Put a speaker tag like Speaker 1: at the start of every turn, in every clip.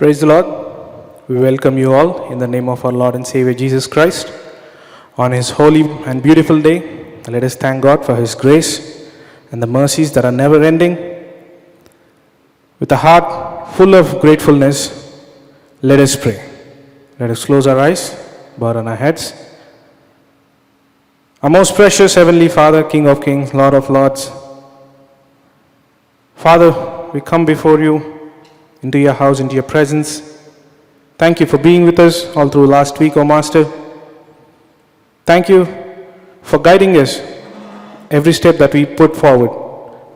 Speaker 1: Praise the Lord. We welcome you all in the name of our Lord and Savior Jesus Christ. On His holy and beautiful day, let us thank God for His grace and the mercies that are never ending. With a heart full of gratefulness, let us pray. Let us close our eyes, bow on our heads. Our most precious Heavenly Father, King of Kings, Lord of Lords, Father, we come before you into your house, into your presence. Thank you for being with us all through last week, O Master. Thank you for guiding us every step that we put forward.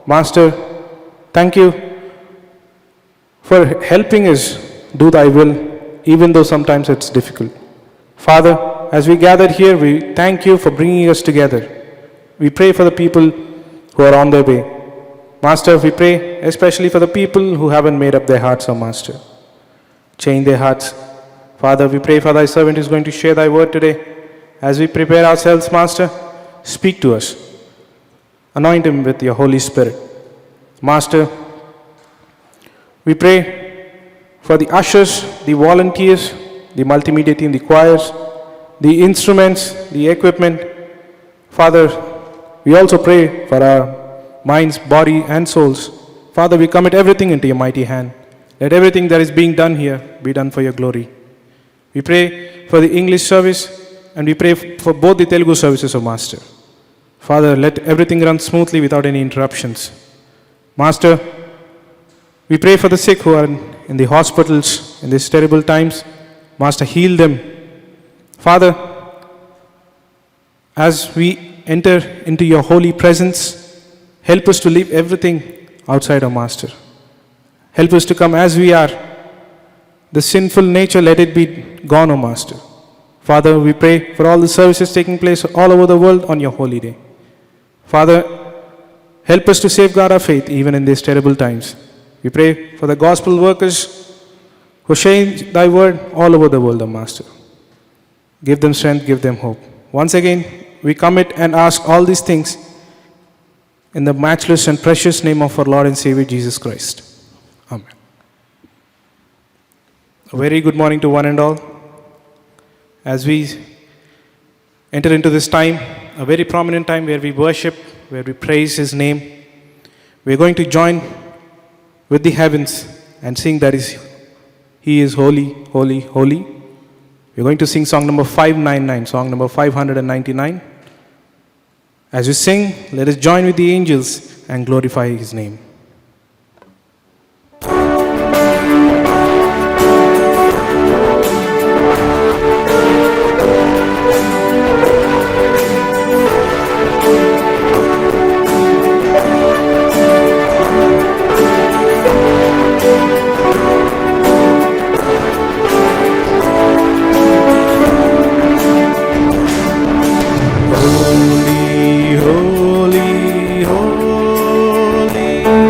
Speaker 1: Master, thank you for helping us do thy will, even though sometimes it's difficult. Father, as we gathered here, we thank you for bringing us together. We pray for the people who are on their way. Master, we pray especially for the people who haven't made up their hearts, O Master. Change their hearts. Father, we pray for thy servant who is going to share thy word today. As we prepare ourselves, Master, speak to us. Anoint him with your Holy Spirit. Master, we pray for the ushers, the volunteers, the multimedia team, the choirs, the instruments, the equipment. Father, we also pray for our minds, body, and souls. Father, we commit everything into your mighty hand. Let everything that is being done here be done for your glory. We pray for the English service and we pray for both the Telugu services, O Master. Father, let everything run smoothly without any interruptions. Master, we pray for the sick who are in the hospitals in these terrible times. Master, heal them. Father, as we enter into your holy presence, help us to leave everything outside, O Master. Help us to come as we are. The sinful nature, let it be gone, O Master. Father, we pray for all the services taking place all over the world on your holy day. Father, help us to safeguard our faith even in these terrible times. We pray for the gospel workers who share thy word all over the world, O Master. Give them strength, give them hope. Once again, we commit and ask all these things in the matchless and precious name of our Lord and Savior Jesus Christ. Amen. A very good morning to one and all. As we enter into this time, a very prominent time where we worship, where we praise His name, we're going to join with the heavens and sing that He is holy, holy, holy. We're going to sing song number 599, song number 599. As we sing, let us join with the angels and glorify His name. Holy, holy, holy.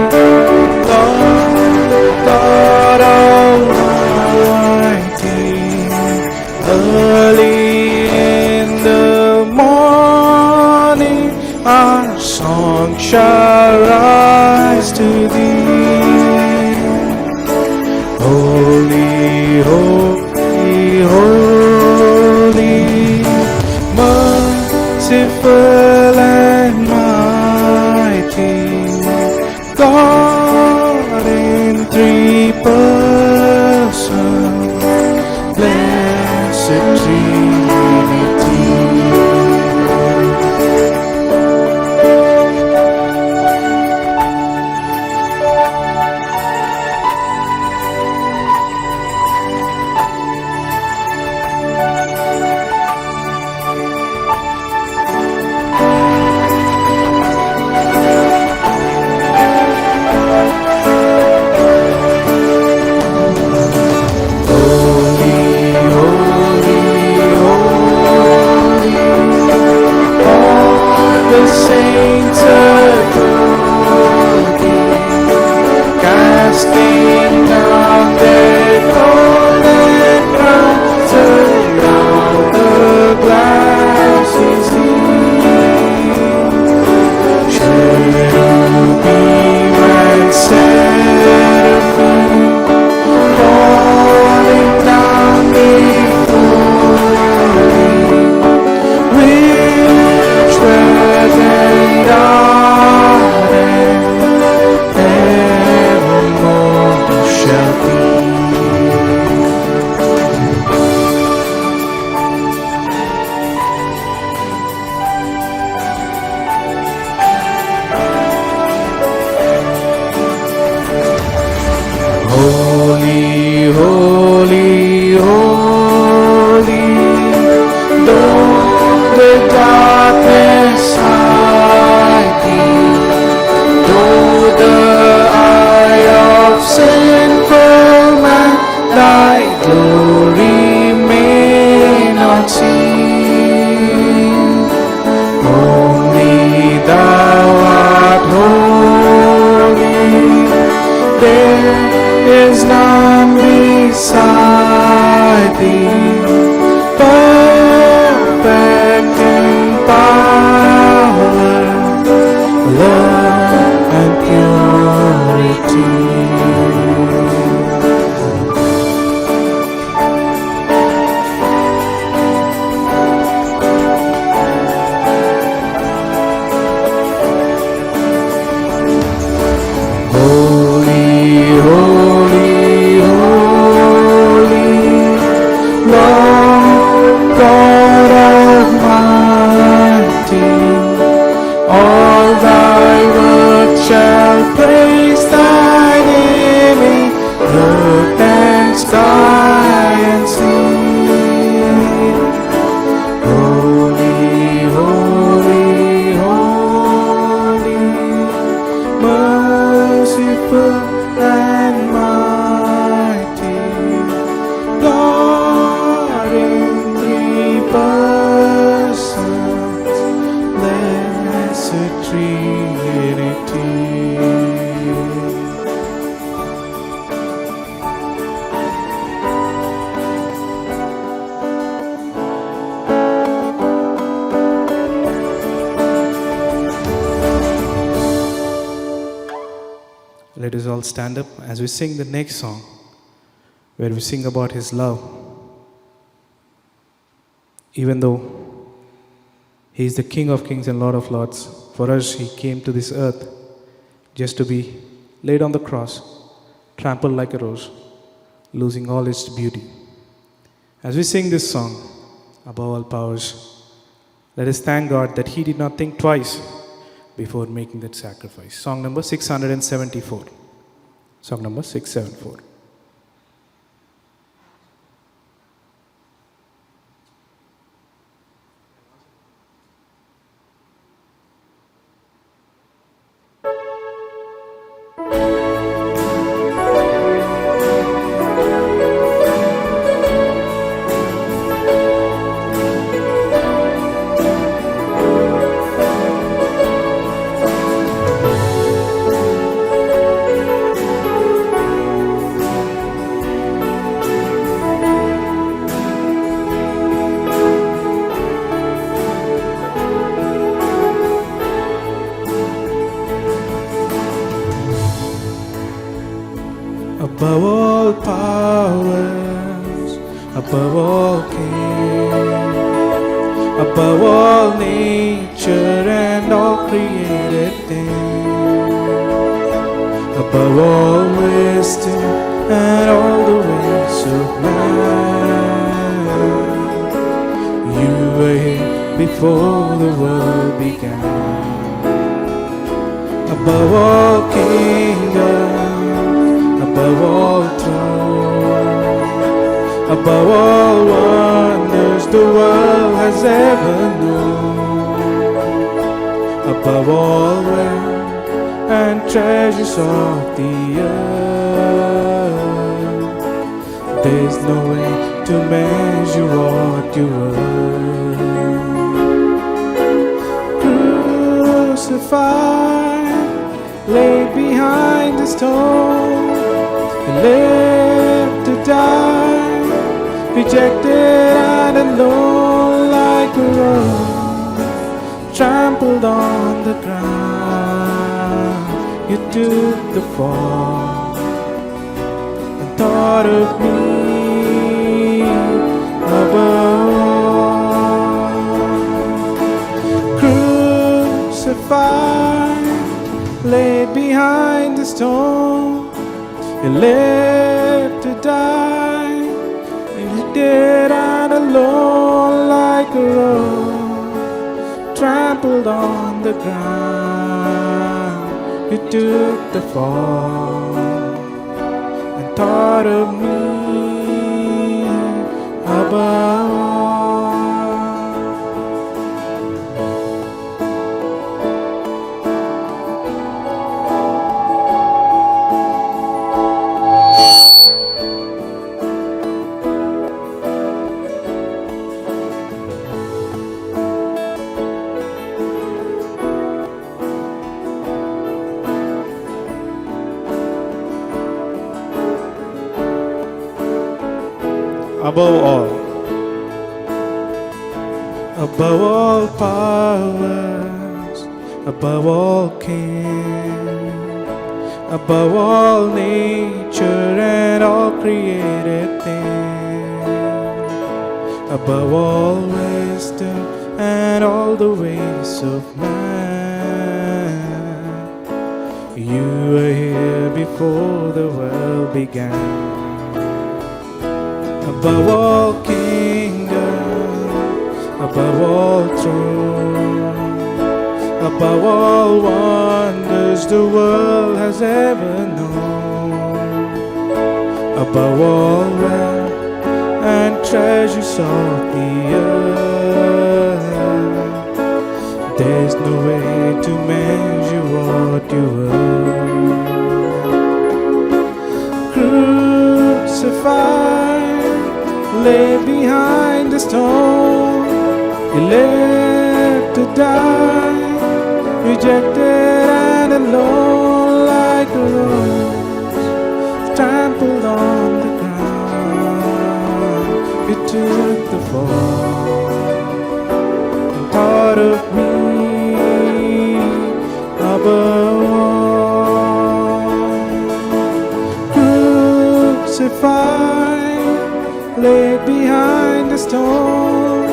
Speaker 1: There is none beside thee, perfect in power, love and purity. Let us all stand up as we sing the next song, where we sing about His love. Even though He is the King of Kings and Lord of Lords, for us He came to this earth just to be laid on the cross, trampled like a rose, losing all its beauty. As we sing this song, above all powers, let us thank God that He did not think twice before making that sacrifice. Song number 674. Song number 674. Above all powers, above all kings, above all nature and all created things, above all wisdom and all the ways of man, you were here before the world began. Above all kingdoms, above all thrones, above all wonders the world has ever known, above all wealth and treasures of the earth, there's no way to measure what you were. Crucified, laid behind the stone, lived to die, rejected and alone like a rose, trampled on the ground. You took the fall and thought of me above. Crucified, laid behind the stone, you lived to die, and you did and alone like a rose, trampled on the ground. You took the fall and thought of me above. above all. Above all powers, above all king, above all nature and all created things, above all wisdom and all the ways of man. You were here before the world began. Above all kingdoms, above all thrones, above all wonders the world has ever known, above all wealth and treasures of the earth, there's no way to measure what you were. Crucified, lay behind the stone, He lived to die, rejected and alone, like a rose trampled on the ground. He took the fall and thought of me above all. Crucified, laid behind the stone,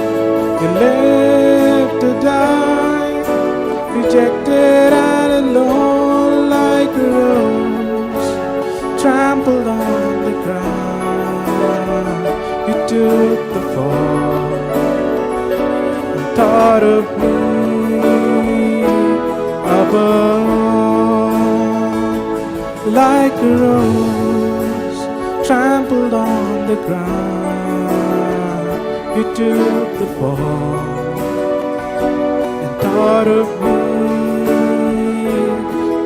Speaker 1: He lived to die, rejected and alone, like a rose trampled on the ground. You took the fall and thought of me above all, like a rose trampled on the ground. You took the fall and thought of me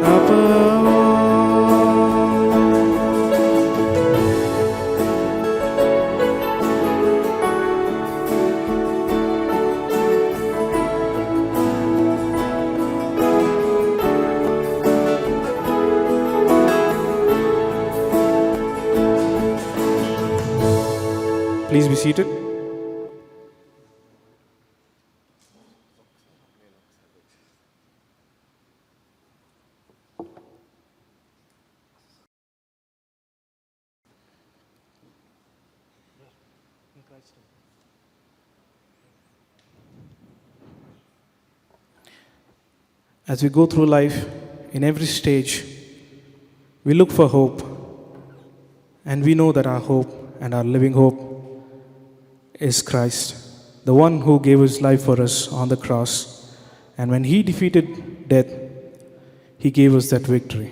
Speaker 1: above all. Please be seated. As we go through life, in every stage, we look for hope. And we know that our hope and our living hope is Christ, the one who gave His life for us on the cross. And when He defeated death, He gave us that victory.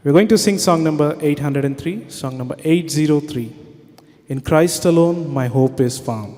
Speaker 1: We're going to sing song number 803, song number 803. In Christ alone, my hope is found.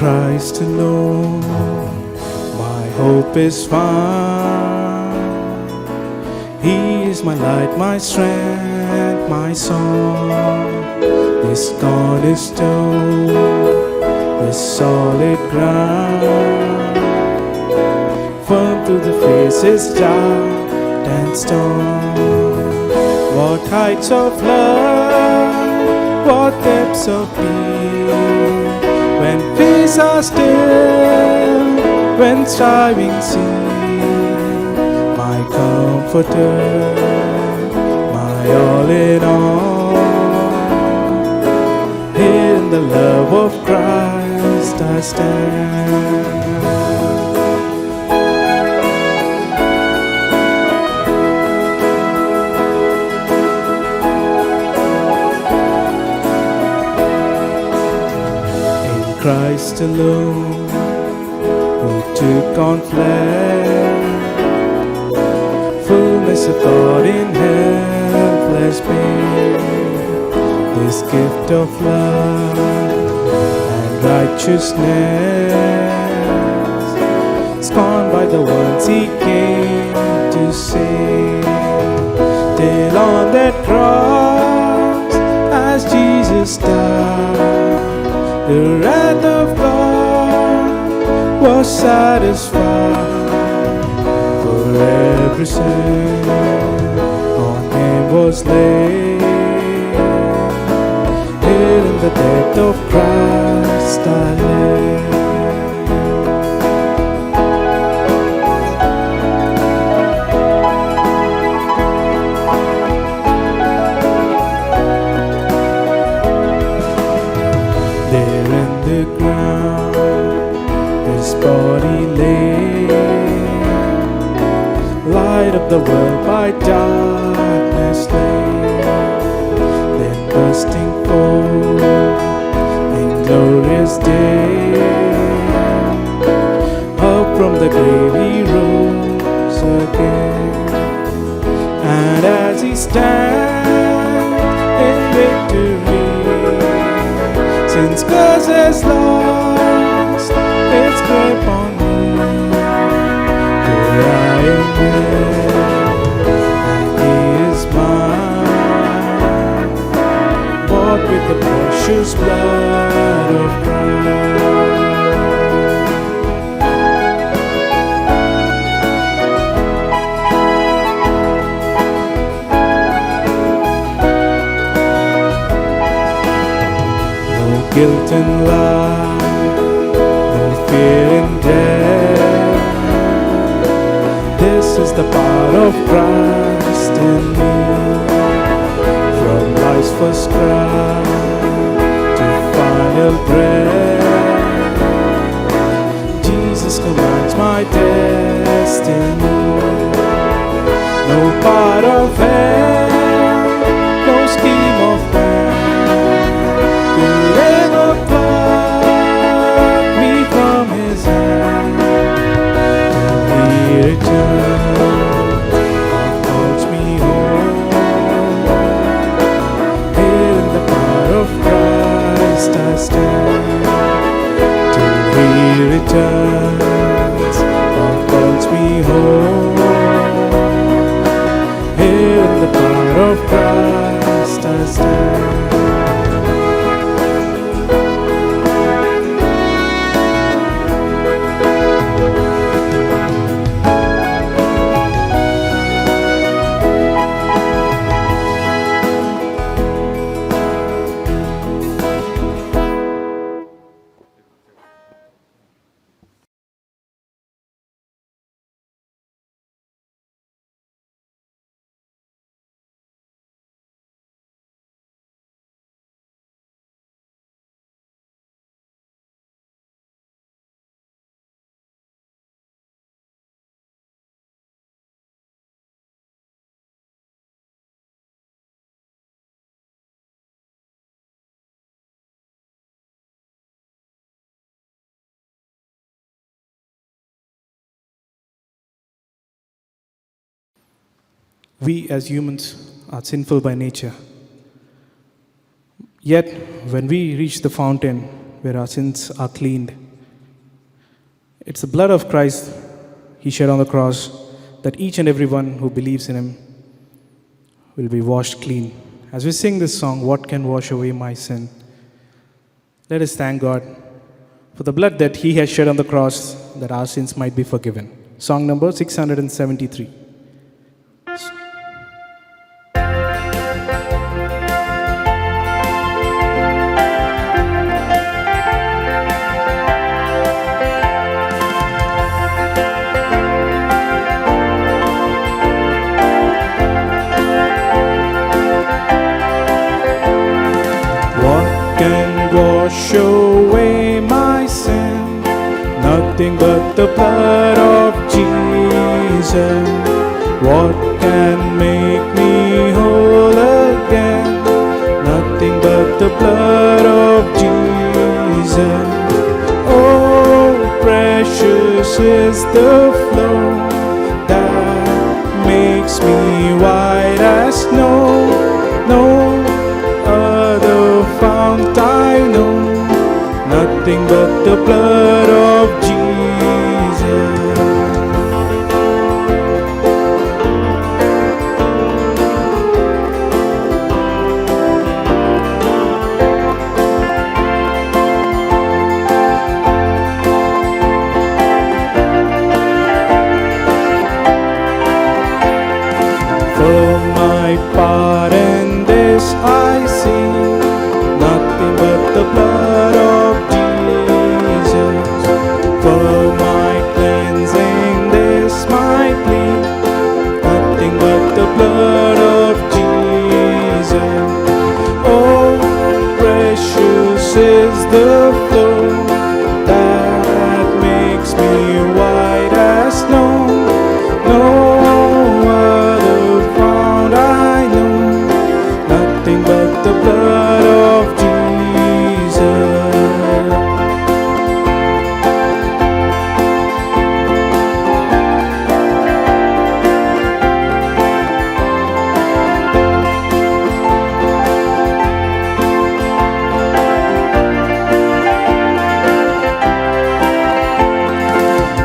Speaker 1: Christ alone, my hope is found. He is my light, my strength, my song. This cornerstone, this solid ground, firm through the faces dark and storm. What heights of love, what depths of peace, when fears are still, when striving cease, my comforter, my all in all. In the love of Christ I stand. Christ alone, who took on flesh, fullness of God in helpless pain. This gift of love and righteousness, scorned by the ones he came to save. Till on that cross, as Jesus died, the wrath of God was satisfied. For every sin on him was laid. Here in the death of Christ I lay. There in the ground his body lay, light of the world by darkness laid. Then bursting forth in glorious day, up from the grave he rose again. And as he stands in victory, since curse has lost its grip on me, for I am his and he is mine, bought with the precious blood of Christ. Guilt and lie, no fear in death. This is the power of Christ in me. From life's first cry to final breath, Jesus commands my destiny. No part of hell, no scheme of man could ever pluck me from his hand. Till he returns and calls me home, here in the power of Christ I stand. Till he returns and calls me home, here in the power of Christ I stand. We as humans are sinful by nature. Yet, when we reach the fountain where our sins are cleaned, it's the blood of Christ he shed on the cross that each and every one who believes in him will be washed clean. As we sing this song, What Can Wash Away My Sin? Let us thank God for the blood that he has shed on the cross that our sins might be forgiven. Song number 673. Wash away my sin, nothing but the blood of Jesus. What can make me whole again? Nothing but the blood of Jesus. precious is the flow that makes me white as snow. No other fount I know, nothing but the blood of Jesus. For my part in this I see nothing but the blood of Jesus. For my cleansing this my plea, nothing but the blood of Jesus. Oh, precious is the flow that makes me white as snow. No the blood of Jesus.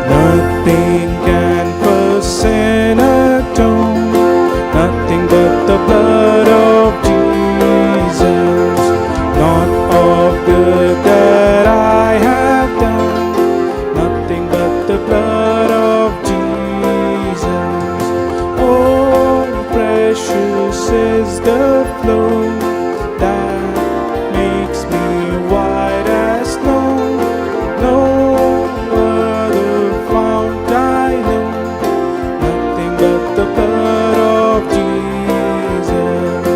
Speaker 1: Nothing can for sin atone, nothing but the blood of Jesus. Not of good that I have done, nothing but the blood of Jesus. Oh, precious is the flow that makes me white as snow. No other fount I know, nothing but the blood of Jesus.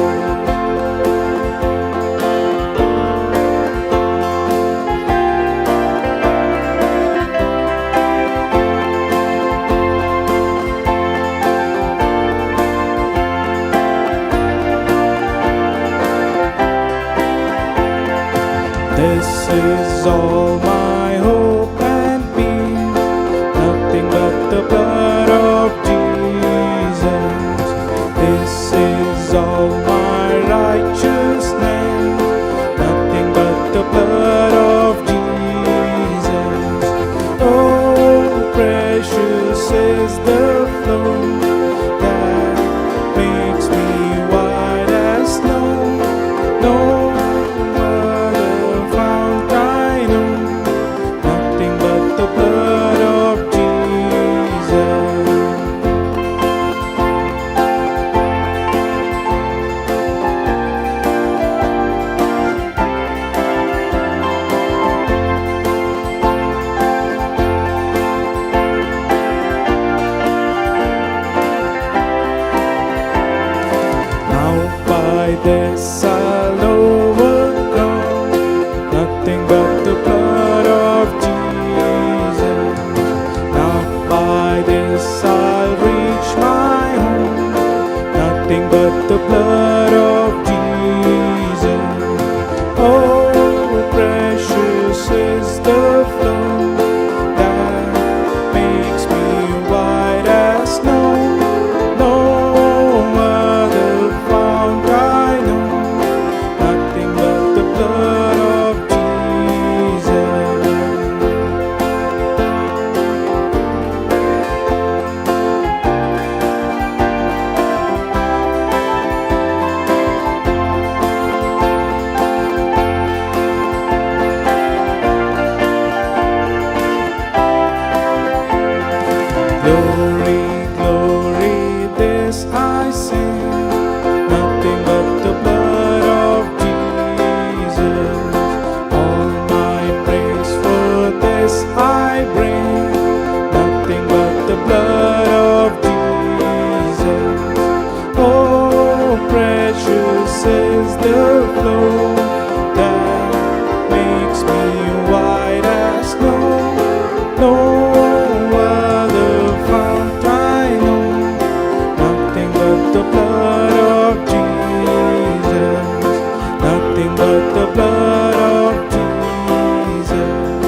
Speaker 1: This is all my hope and peace, nothing but the blood of Jesus. This is all my righteousness, nothing but the blood of Jesus. Oh, precious is the flow that makes me white as snow. No the blood of Jesus. Now by this I'll overcome, nothing but the blood of Jesus. By this I'll reach my home, nothing but the blood of Jesus. Oh, precious is the flow that makes me white as snow. No other fount I know, nothing but the blood of Jesus. Glory, glory, this I sing, nothing but the blood of Jesus. All my praise for this I bring, nothing but the blood of Jesus. Oh, precious is the flow that makes me white as snow. No the blood of Jesus, nothing but the blood of Jesus,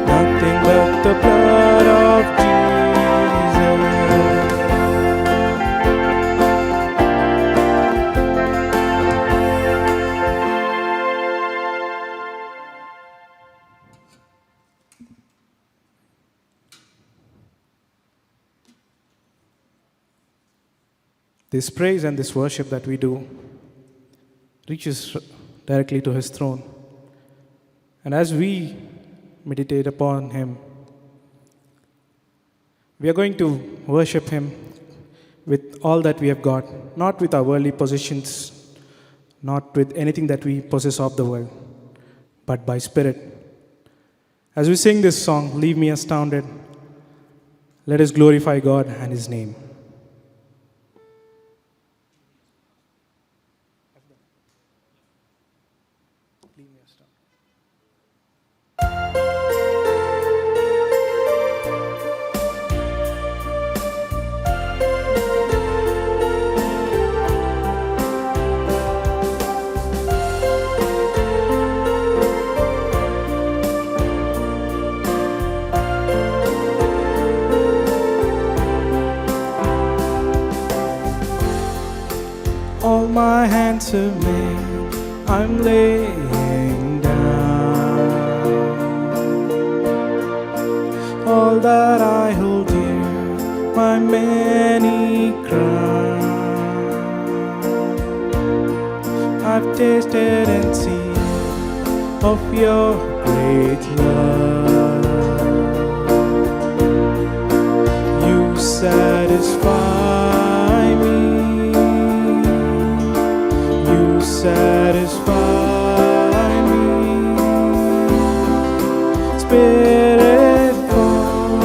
Speaker 1: nothing but the blood of This praise and this worship that we do reaches directly to His throne. And as we meditate upon Him, we are going to worship Him with all that we have got, not with our worldly possessions, not with anything that we possess of the world, but by Spirit. As we sing this song, Leave Me Astounded, let us glorify God and His name. All my hands have made, I'm laying down. All that I hold dear, my many crowns. I've tasted and seen of your great love. You satisfy me. Satisfy me, Spirit come,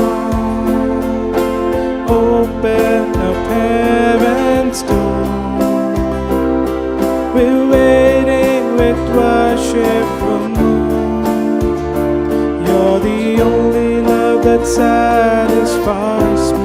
Speaker 1: open up heaven's door. We're waiting with worship for more. You're the only love that satisfies me.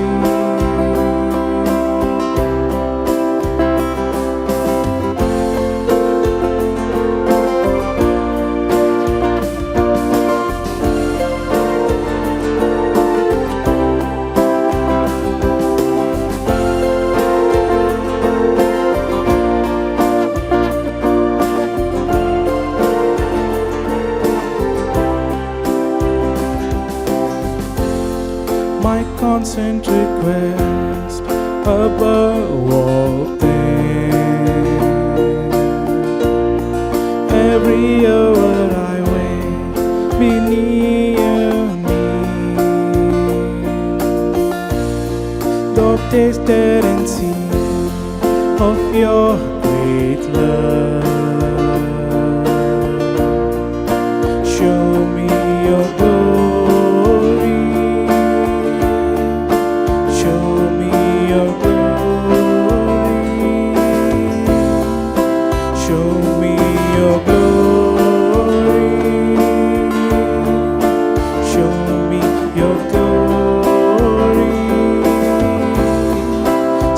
Speaker 1: My constant request above all things. Every hour I wait be near me. Though I've tasted and seen of your great love, show me your glory.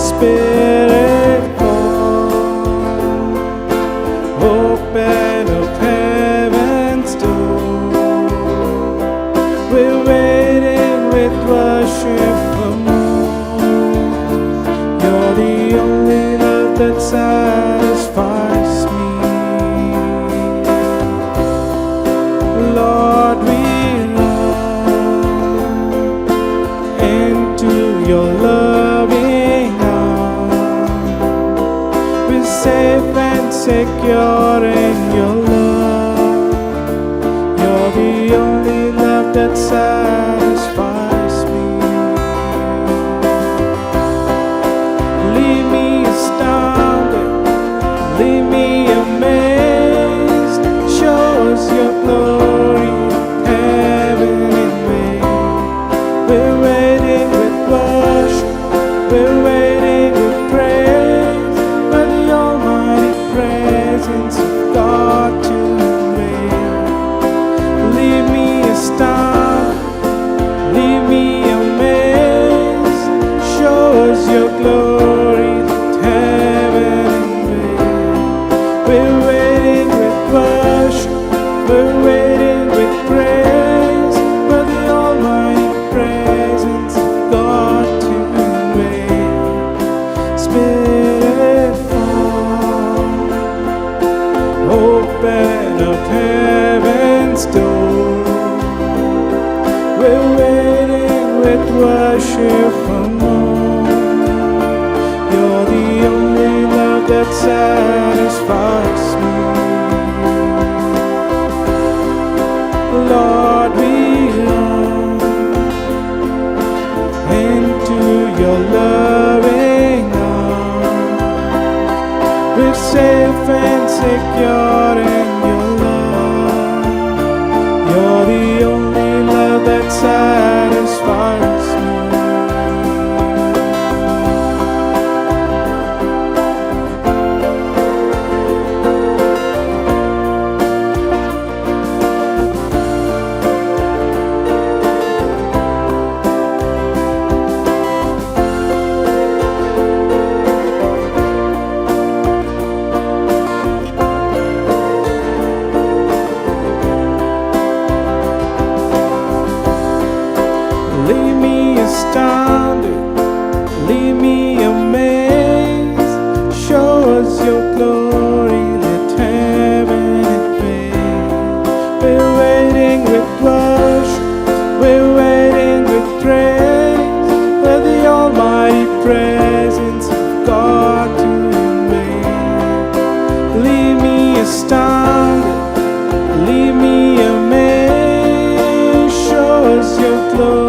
Speaker 1: Spirit come, open up heaven's door. We're waiting with worship for more. You're the only love that satisfies me. Lord, we run into your loving arms. We're safe and secure in your love. You're the only love that satisfies me. Leave me astounded, leave me amazed. Show us your glory, heaven and earth. We're waiting with worship, we're waiting with praise for the almighty presence of God to reign. Leave me astounded, leave me amazed. Show us your glory, heaven and earth. We're waiting with worship, we're waiting with praise for the almighty presence of God to reign. Spirit fall, open up heaven's door. We're waiting with worship for more. You're the only love that satisfies me. Lord, we run into your loving arms. We're safe and secure in your love. You're the only love that satisfies me. Leave me astounded, leave me amazed. Show us your glory, let heaven invade. We're waiting with worship, we're waiting with praise, for the almighty presence of God to invade. Leave me astounded, leave me amazed. Show us your glory.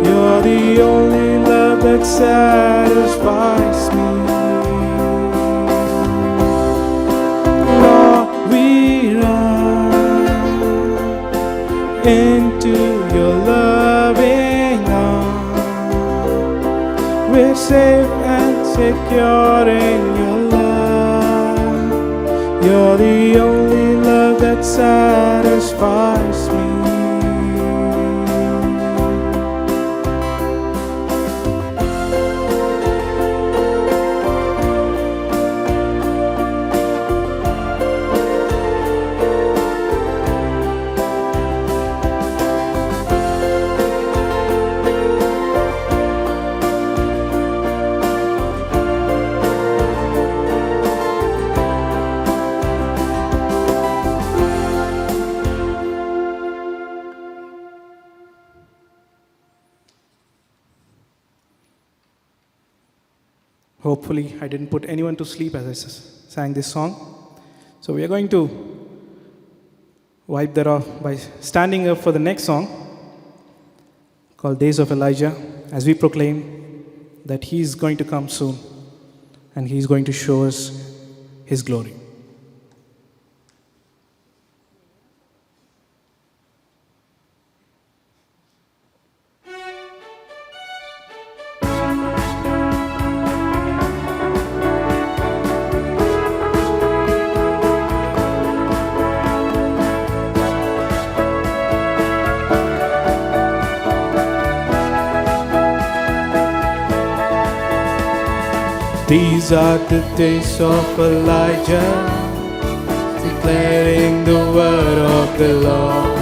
Speaker 1: You're the only love that satisfies me. Lord, we run into your loving arms. We're safe and secure in your love. You're the only love that satisfies me. Hopefully, I didn't put anyone to sleep as I sang this song. So we are going to wipe that off by standing up for the next song called Days of Elijah, as we proclaim that He is going to come soon and He is going to show us His glory. These are the days of Elijah, declaring the word of the Lord.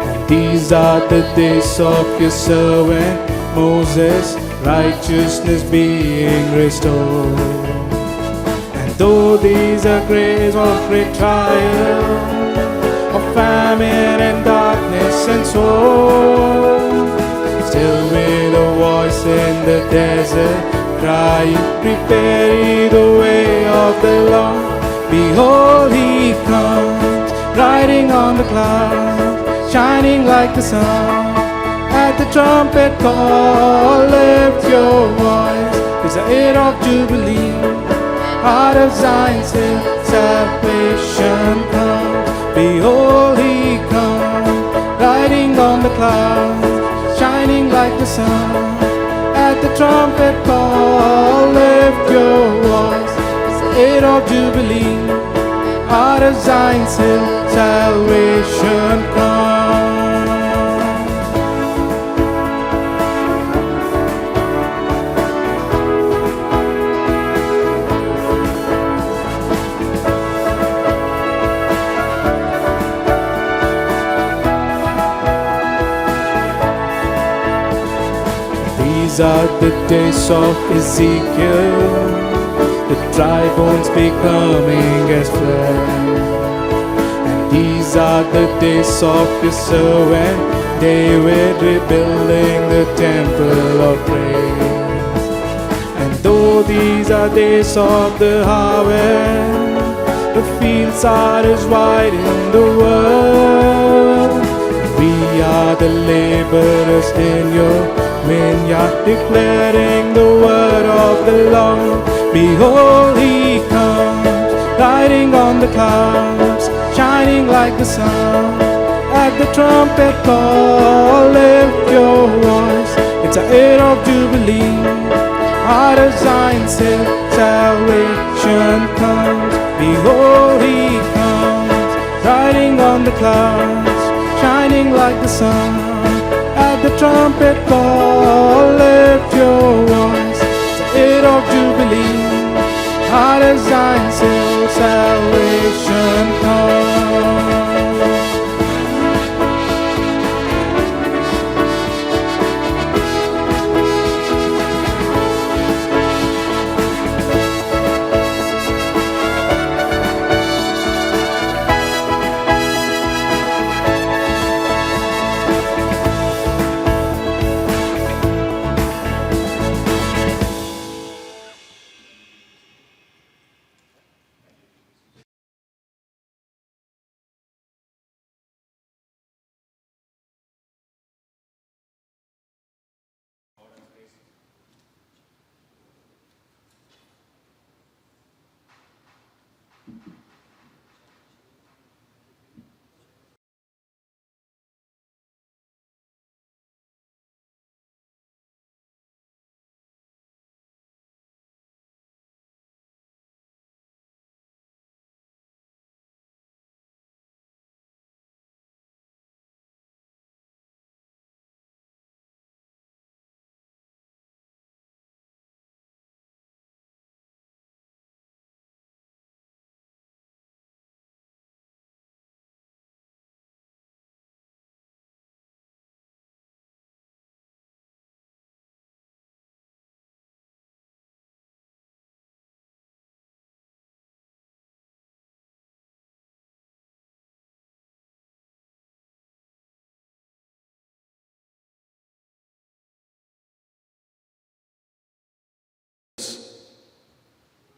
Speaker 1: And these are the days of your servant Moses, righteousness being restored. And though these are days of great trial, of famine and darkness and sorrow, still with a voice in the desert, crying, prepare ye the way of the Lord. Behold, He comes, riding on the cloud, shining like the sun. At the trumpet call, lift your voice. It's the year of Jubilee, heart of Zion, say, salvation comes. Behold, He comes, riding on the cloud, shining like the sun. At the trumpet call, lift your voice. It's the year of Jubilee, heart of Zion, say, salvation comes. These are the days of Ezekiel, the dry bones becoming as flesh. And these are the days of his servant David, rebuilding the temple of praise. And though these are days of the harvest, the fields are as wide in the world. We are the laborers in your vineyard, declaring the word of the Lord. Behold, he comes, riding on the clouds, shining like the sun. At the trumpet call, lift your voice. It's a year of jubilee. Out of Zion said, salvation comes. Behold, he comes, riding on the clouds, shining like the sun. At the trumpet call, lift your voice. It's a year of jubilee. Out of Zion said, salvation comes.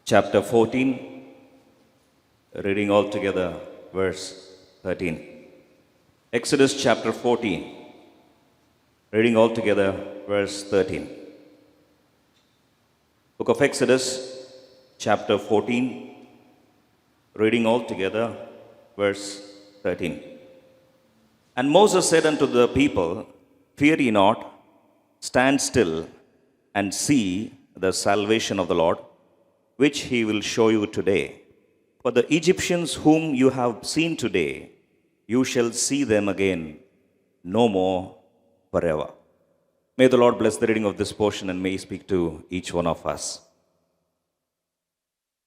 Speaker 2: Chapter 14, reading all together, verse 13. Exodus chapter 14, reading all together, verse 13. Book of Exodus chapter 14, reading all together, verse 13. And Moses said unto the people, fear ye not, stand still and see the salvation of the Lord, which he will show you today. For the Egyptians whom you have seen today, you shall see them again no more forever. May the Lord bless the reading of this portion and may he speak to each one of us.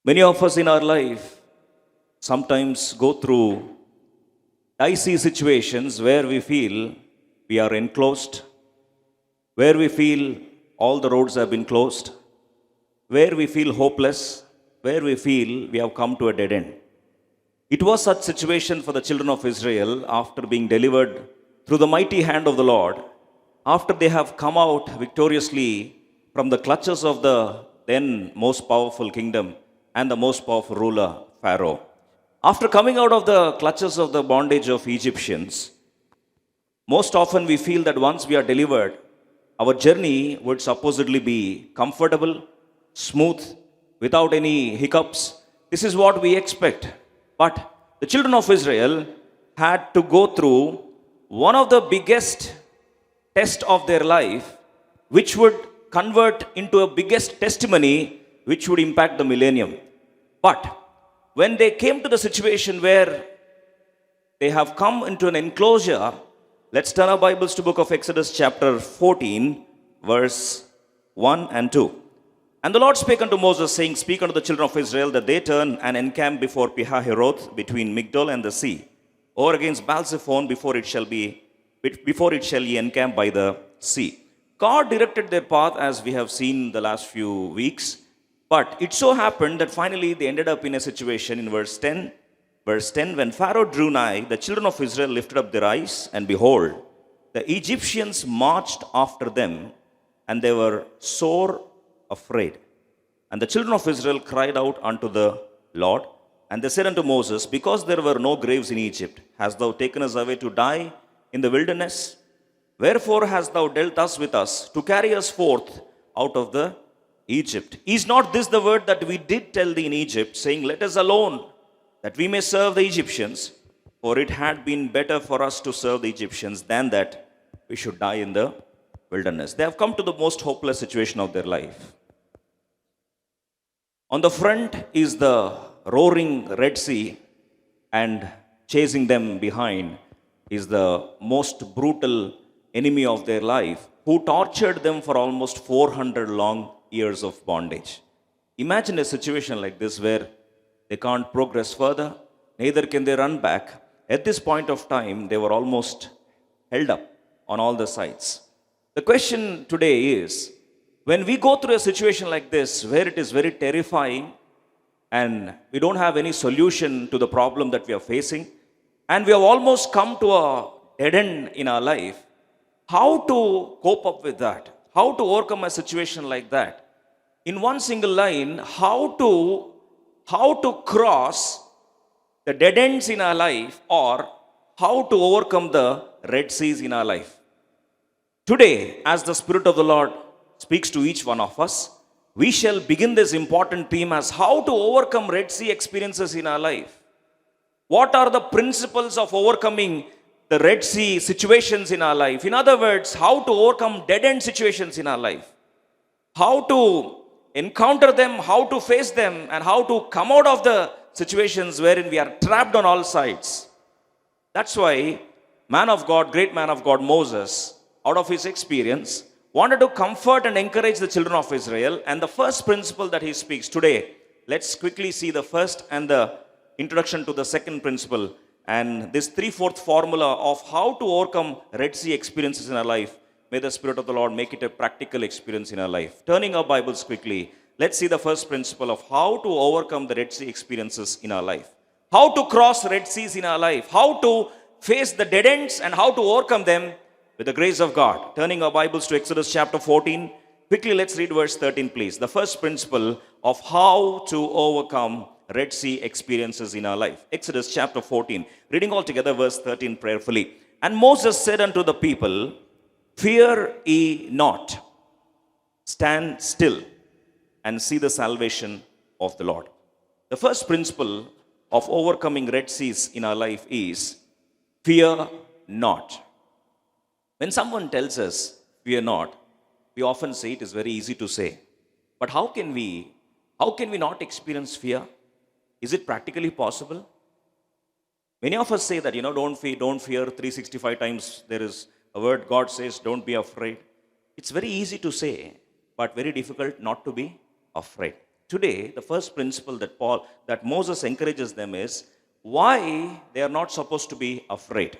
Speaker 2: Many of us in our life sometimes go through dicey situations where we feel we are enclosed, where we feel all the roads have been closed, where we feel hopeless, where we feel we have come to a dead end. It was such situation for the children of Israel after being delivered through the mighty hand of the Lord, after they have come out victoriously from the clutches of the then most powerful kingdom and the most powerful ruler, Pharaoh. After coming out of the clutches of the bondage of Egyptians, most often we feel that once we are delivered, our journey would supposedly be comfortable, smooth, without any hiccups. This is what we expect. But the children of Israel had to go through one of the biggest tests of their life, which would convert into a biggest testimony, which would impact the millennium. But when they came to the situation where they have come into an enclosure, let's turn our Bibles to book of Exodus chapter 14, verse 1 and 2. And the Lord spake unto Moses, saying, speak unto the children of Israel, that they turn and encamp before Pihahiroth, between Migdol and the sea, or against Baal-zephon, before it shall ye encamp by the sea. God directed their path as we have seen the last few weeks. But it so happened that finally they ended up in a situation in verse 10. Verse 10, when Pharaoh drew nigh, the children of Israel lifted up their eyes, and behold, the Egyptians marched after them, and they were sore afraid. And the children of Israel cried out unto the Lord, and they said unto Moses, because there were no graves in Egypt, hast thou taken us away to die in the wilderness? Wherefore hast thou dealt thus with us, to carry us forth out of the Egypt? Is not this the word that we did tell thee in Egypt, saying, let us alone, that we may serve the Egyptians? For it had been better for us to serve the Egyptians than that we should die in the wilderness. They have come to the most hopeless situation of their life. On the front is the roaring Red Sea, and chasing them behind is the most brutal enemy of their life, who tortured them for almost 400 long years of bondage. Imagine a situation like this where they can't progress further, neither can they run back. At this point of time, they were almost held up on all the sides. The question today is, when we go through a situation like this, where it is very terrifying, and we don't have any solution to the problem that we are facing, and we have almost come to a dead end in our life, how to cope up with that? How to overcome a situation like that? In one single line, how to cross the dead ends in our life, or how to overcome the Red Seas in our life. Today, as the Spirit of the Lord speaks to each one of us, we shall begin this important theme as how to overcome Red Sea experiences in our life. What are the principles of overcoming the Red Sea situations in our life? In other words, how to overcome dead end situations in our life. How to encounter them, how to face them, and how to come out of the situations wherein we are trapped on all sides. That's why man of God, great man of God, Moses, out of his experience, wanted to comfort and encourage the children of Israel. And the first principle that he speaks today, let's quickly see the first and the introduction to the second principle, and this 3/4 formula of how to overcome Red Sea experiences in our life. May the Spirit of the Lord make it a practical experience in our life. Turning our Bibles quickly, let's see the first principle of how to overcome the Red Sea experiences in our life. How to cross Red Seas in our life. How to face the dead ends and how to overcome them with the grace of God. Turning our Bibles to Exodus chapter 14. Quickly, let's read verse 13, please. The first principle of how to overcome Red Sea experiences in our life. Exodus chapter 14. Reading all together verse 13 prayerfully. And Moses said unto the people, fear ye not. Stand still and see the salvation of the Lord. The first principle of overcoming Red Seas in our life is fear not. When someone tells us fear not, we often say it is very easy to say. But how can we not experience fear? Is it practically possible? Many of us say that, don't fear 365 times. There is a word God says, don't be afraid. It's very easy to say, but very difficult not to be afraid. Today, the first principle that Moses encourages them is why they are not supposed to be afraid.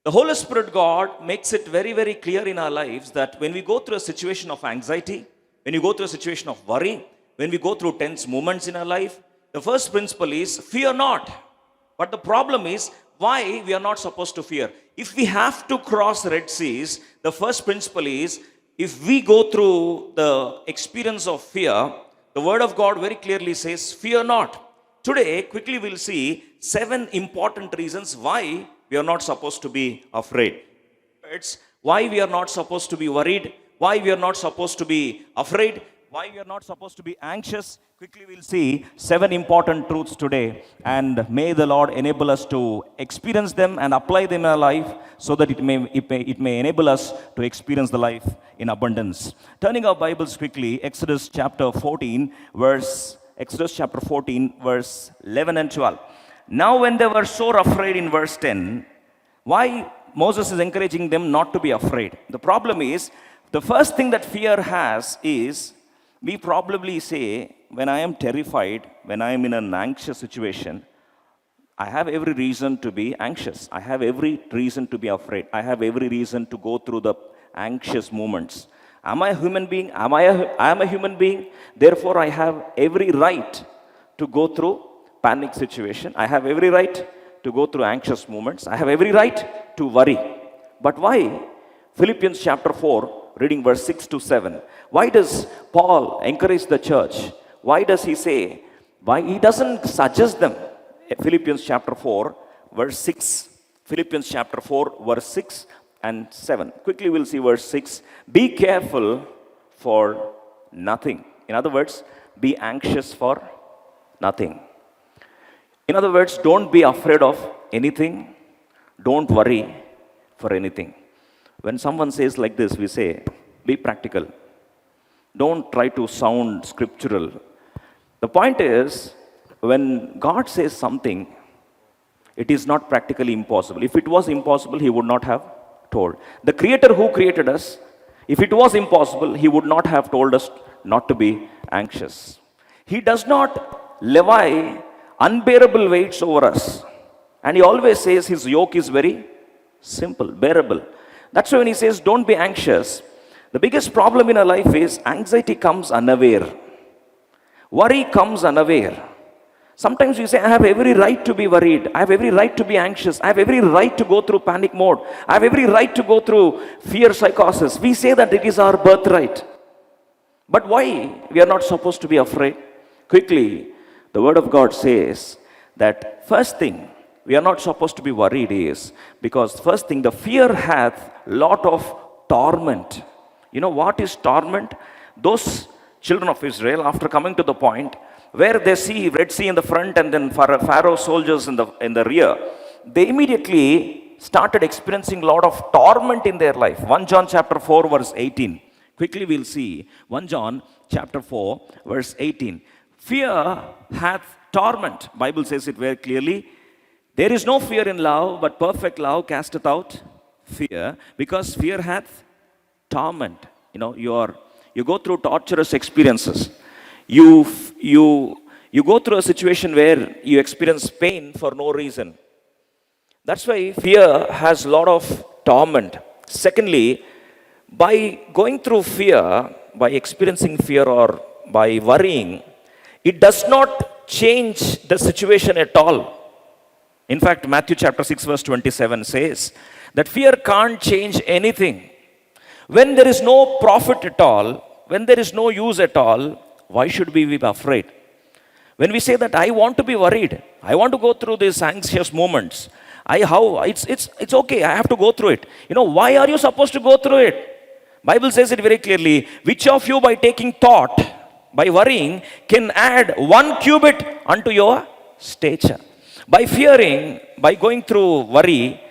Speaker 2: The Holy Spirit God makes it very, very clear in our lives that when we go through a situation of anxiety, when you go through a situation of worry, when we go through tense moments in our life, the first principle is fear not. But the problem is why we are not supposed to fear. If we have to cross Red Seas, the first principle is if we go through the experience of fear, the Word of God very clearly says, fear not. Today, quickly we'll see 7 important reasons why we are not supposed to be afraid. It's why we are not supposed to be worried, why we are not supposed to be afraid, why we are not supposed to be anxious. Quickly we'll see 7 important truths today, and may the Lord enable us to experience them and apply them in our life so that it may enable us to experience the life in abundance. Turning our Bibles quickly, Exodus chapter 14, verse 11 and 12. Now when they were sore afraid in verse 10, why Moses is encouraging them not to be afraid. The problem is, the first thing that fear has is, we probably say, when I am terrified, when I am in an anxious situation, I have every reason to be anxious. I have every reason to be afraid. I have every reason to go through the anxious moments. Am I a human being? I am a human being. Therefore, I have every right to go through panic situation. I have every right to go through anxious moments. I have every right to worry. But why? Philippians chapter 4, reading verse 6 to 7. Why does Paul encourage the church? Why does he say? Why he doesn't suggest them? Philippians chapter 4, verse 6. Philippians chapter 4, verse 6 and 7. Quickly we'll see verse 6. Be careful for nothing. In other words, be anxious for nothing. In other words, don't be afraid of anything. Don't worry for anything. When someone says like this, we say, be practical. Don't try to sound scriptural. The point is, when God says something, it is not practically impossible. If it was impossible, He would not have told. The Creator who created us, if it was impossible, He would not have told us not to be anxious. He does not levy unbearable weights over us. And He always says His yoke is very simple, bearable. That's why when He says, don't be anxious, the biggest problem in our life is anxiety comes unaware. Worry comes unaware. Sometimes we say, I have every right to be worried. I have every right to be anxious. I have every right to go through panic mode. I have every right to go through fear psychosis. We say that it is our birthright. But why we are not supposed to be afraid? Quickly, the Word of God says that first thing, we are not supposed to be worried is because first thing, the fear hath lot of torment. You know what is torment? Those children of Israel, after coming to the point where they see Red Sea in the front and then Pharaoh's soldiers in the rear, they immediately started experiencing a lot of torment in their life. 1 John chapter 4 verse 18. Quickly we'll see 1 John chapter 4 verse 18. Fear hath torment. Bible says it very clearly. There is no fear in love, but perfect love casteth out fear, because fear hath torment. You know, you go through torturous experiences. You go through a situation where you experience pain for no reason. That's why fear has a lot of torment. Secondly, by going through fear, by experiencing fear or by worrying, it does not change the situation at all. In fact, Matthew chapter 6 verse 27 says that fear can't change anything. When there is no profit at all, when there is no use at all, why should we be afraid? When we say that I want to be worried, I want to go through these anxious moments, it's okay, I have to go through it. You know, why are you supposed to go through it? Bible says it very clearly. Which of you by taking thought, by worrying, can add 1 cubit unto your stature? By fearing, by going through worry,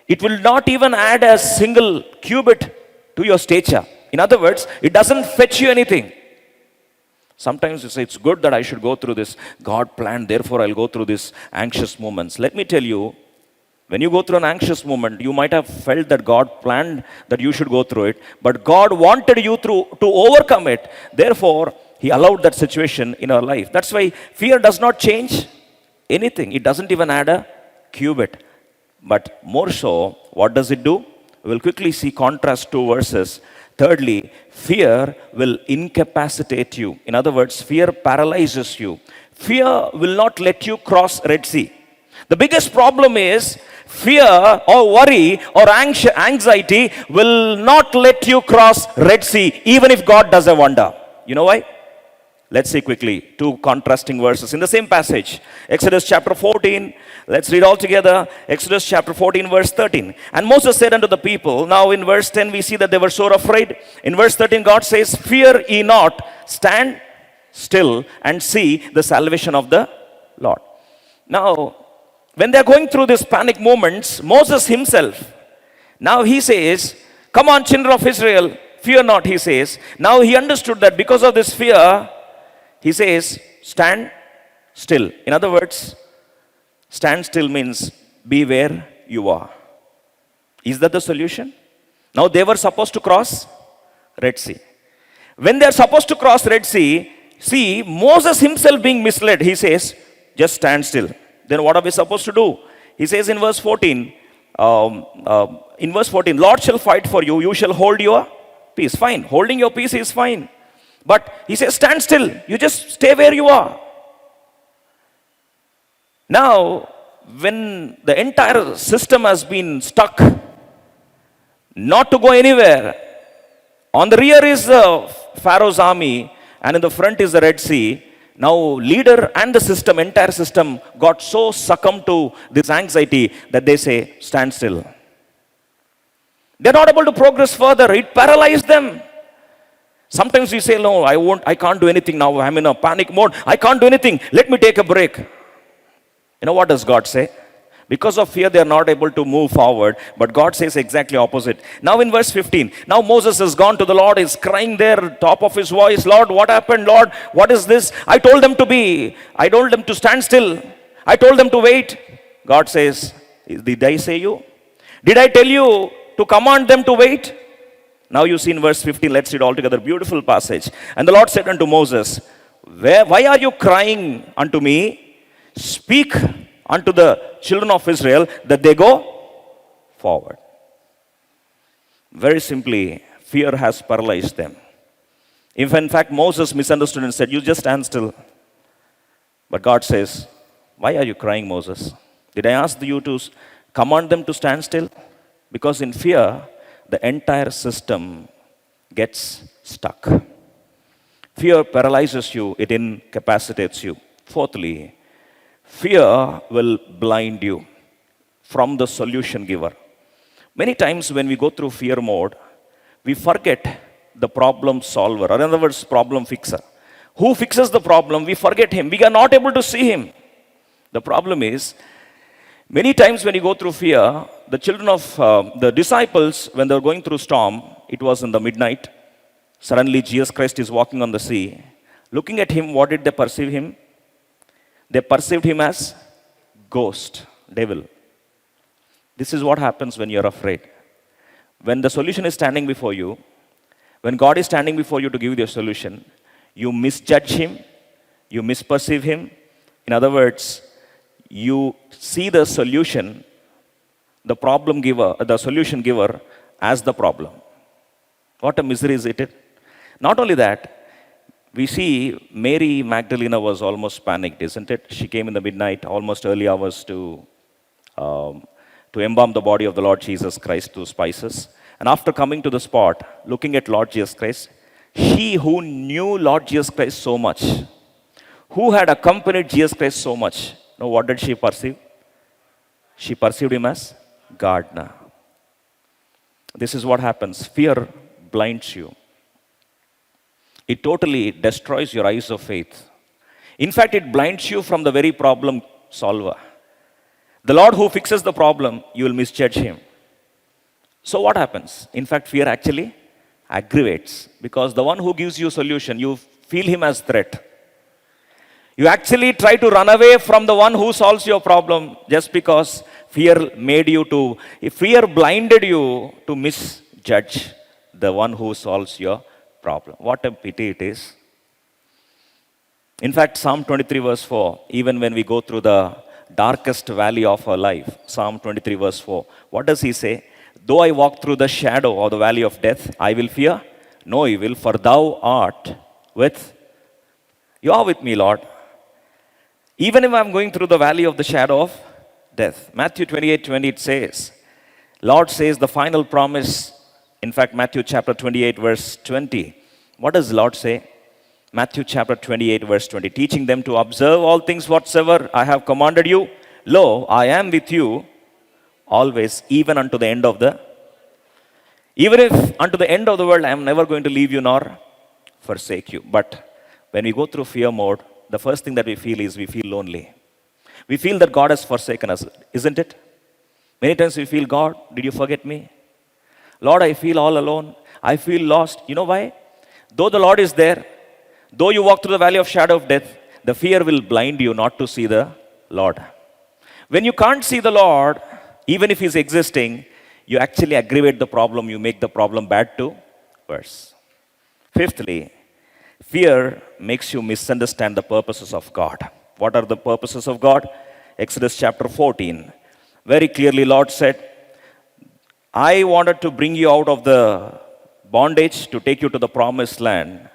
Speaker 2: it will not even add a single cubit to your stature. In other words, it doesn't fetch you anything. Sometimes you say, it's good that I should go through this. God planned, therefore I'll go through these anxious moments. Let me tell you, when you go through an anxious moment, you might have felt that God planned that you should go through it, but God wanted you to overcome it. Therefore, He allowed that situation in our life. That's why fear does not change anything. It doesn't even add a cubit. But more so, what does it do? We'll quickly see contrast 2 verses. Thirdly, fear will incapacitate you. In other words, fear paralyzes you. Fear will not let you cross Red Sea. The biggest problem is fear or worry or anxiety will not let you cross Red Sea, even if God does a wonder. You know why? Let's see quickly 2 contrasting verses in the same passage. Exodus chapter 14. Let's read all together. Exodus chapter 14 verse 13. And Moses said unto the people, now in verse 10 we see that they were sore afraid. In verse 13 God says, fear ye not, stand still and see the salvation of the Lord. Now, when they are going through these panic moments, Moses himself, now he says, come on children of Israel, fear not, he says. Now he understood that because of this fear, he says, stand still. In other words, stand still means be where you are. Is that the solution? Now they were supposed to cross Red Sea. When they are supposed to cross Red Sea, see, Moses himself being misled, he says, just stand still. Then what are we supposed to do? He says in verse 14, in verse 14, Lord shall fight for you, you shall hold your peace. Fine, holding your peace is fine. But he says, stand still, you just stay where you are. Now, when the entire system has been stuck, not to go anywhere, on the rear is Pharaoh's army, and in the front is the Red Sea. Now, leader and the system, entire system, got so succumbed to this anxiety that they say, stand still. They're not able to progress further. It paralyzed them. Sometimes we say, no, I can't do anything now. I'm in a panic mode. I can't do anything. Let me take a break. You know what does God say? Because of fear, they are not able to move forward. But God says exactly opposite. Now in verse 15, now Moses has gone to the Lord, is crying there, top of his voice, Lord, what happened? Lord, what is this? I told them to stand still. I told them to wait. God says, did I say you? Did I tell you to command them to wait? Now you see in verse 15, let's read all together, beautiful passage. And the Lord said unto Moses, why are you crying unto me? Speak unto the children of Israel that they go forward. Very simply, fear has paralyzed them. If in fact Moses misunderstood and said, you just stand still. But God says, why are you crying, Moses? Did I ask you to command them to stand still? Because in fear, the entire system gets stuck. Fear paralyzes you, it incapacitates you. Fourthly, fear will blind you from the solution giver. Many times when we go through fear mode, we forget the problem solver, or in other words, problem fixer. Who fixes the problem? We forget him. We are not able to see him. The problem is, many times when you go through fear, the children of the disciples, when they were going through storm, it was in the midnight. Suddenly Jesus Christ is walking on the sea. Looking at him, what did they perceive him? They perceived him as ghost, devil. This is what happens when you're afraid. When the solution is standing before you, when God is standing before you to give you the solution, you misjudge him, you misperceive him. In other words, you see the solution, the problem giver, the solution giver as the problem. What a misery is it? Not only that, we see Mary Magdalena was almost panicked, isn't it? She came in the midnight, almost early hours to embalm the body of the Lord Jesus Christ through spices. And after coming to the spot, looking at Lord Jesus Christ, she who knew Lord Jesus Christ so much, who had accompanied Jesus Christ so much, now what did she perceive? She perceived him as gardener. This is what happens. Fear blinds you. It totally destroys your eyes of faith. In fact, it blinds you from the very problem solver. The Lord who fixes the problem, you will misjudge him. So what happens? In fact, fear actually aggravates, because the one who gives you solution, you feel him as threat. You actually try to run away from the one who solves your problem just because fear blinded you to misjudge the one who solves your problem. What a pity it is. In fact, Psalm 23 verse 4, even when we go through the darkest valley of our life, Psalm 23 verse 4, what does he say? Though I walk through the shadow of the valley of death, I will fear no evil, for thou art with, you are with me, Lord. Even if I'm going through the valley of the shadow of death. Matthew 28:20 it says, Lord says the final promise. In fact, Matthew chapter 28 verse 20. What does the Lord say? Matthew chapter 28 verse 20. Teaching them to observe all things whatsoever I have commanded you. Lo, I am with you always, even unto the end of the, even if unto the end of the world, I am never going to leave you nor forsake you. But when we go through fear mode, the first thing that we feel is we feel lonely. We feel that God has forsaken us, isn't it? Many times we feel, God, did you forget me? Lord, I feel all alone. I feel lost. You know why? Though the Lord is there, though you walk through the valley of shadow of death, the fear will blind you not to see the Lord. When you can't see the Lord, even if he's existing, you actually aggravate the problem. You make the problem bad to worse. Fifthly, fear makes you misunderstand the purposes of God. What are the purposes of God? Exodus chapter 14. Very clearly, Lord said, I wanted to bring you out of the bondage to take you to the promised land.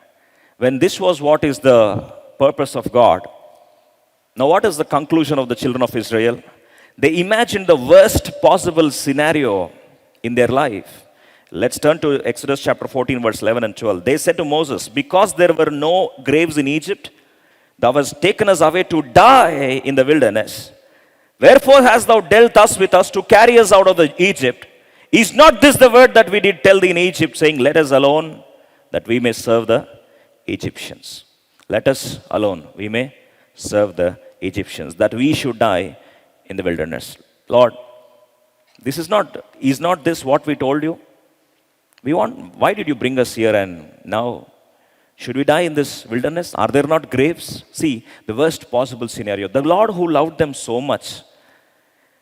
Speaker 2: When this was what is the purpose of God. Now, what is the conclusion of the children of Israel? They imagined the worst possible scenario in their life. Let's turn to Exodus chapter 14, verse 11 and 12. They said to Moses, because there were no graves in Egypt, thou hast taken us away to die in the wilderness. Wherefore hast thou dealt thus with us to carry us out of Egypt? Is not this the word that we did tell thee in Egypt, saying, let us alone, that we may serve the Egyptians? Let us alone, we may serve the Egyptians, that we should die in the wilderness. Lord, is not this what we told you? Why did you bring us here and now should we die in this wilderness? Are there not graves? See, the worst possible scenario. The Lord who loved them so much,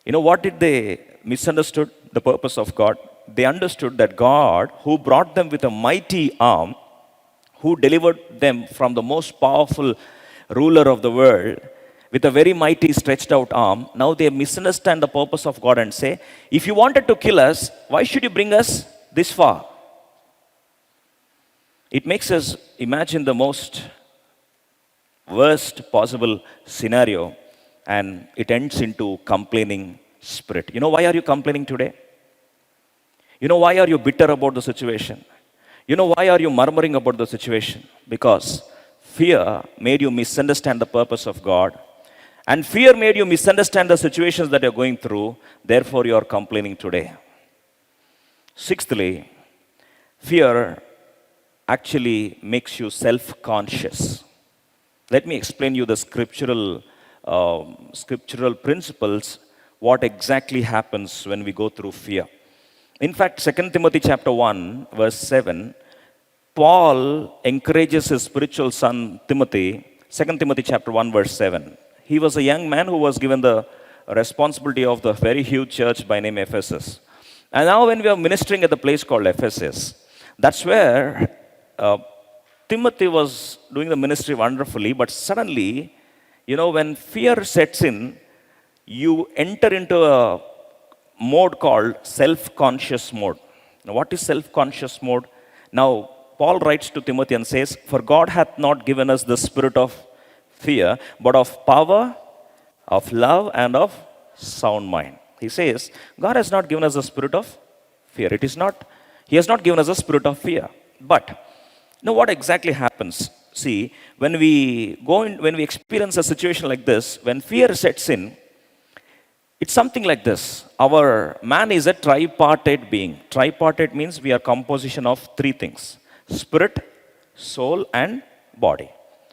Speaker 2: what did they misunderstood? The purpose of God. They understood that God, who brought them with a mighty arm, who delivered them from the most powerful ruler of the world, with a very mighty stretched out arm, now they misunderstand the purpose of God and say, if you wanted to kill us, why should you bring us this far? It makes us imagine the most worst possible scenario, and it ends into complaining spirit. Why are you complaining today? Why are you bitter about the situation? Why are you murmuring about the situation? Because fear made you misunderstand the purpose of God. And fear made you misunderstand the situations that you're going through. Therefore, you are complaining today. Sixthly, fear actually makes you self-conscious. Let me explain you the scriptural principles, what exactly happens when we go through fear. In fact, 2 Timothy chapter 1, verse 7, Paul encourages his spiritual son Timothy, 2 Timothy chapter 1, verse 7. He was a young man who was given the responsibility of the very huge church by name Ephesus. And now when we are ministering at the place called Ephesus, that's where Timothy was doing the ministry wonderfully, but suddenly, when fear sets in, you enter into a mode called self-conscious mode. Now, what is self-conscious mode? Now, Paul writes to Timothy and says, for God hath not given us the spirit of fear, but of power, of love, and of sound mind. He says, God has not given us a spirit of fear. He has not given us a spirit of fear. But, what exactly happens? See, when we experience a situation like this, when fear sets in, it's something like this. Our man is a tripartite being. Tripartite means we are composition of three things: spirit, soul, and body.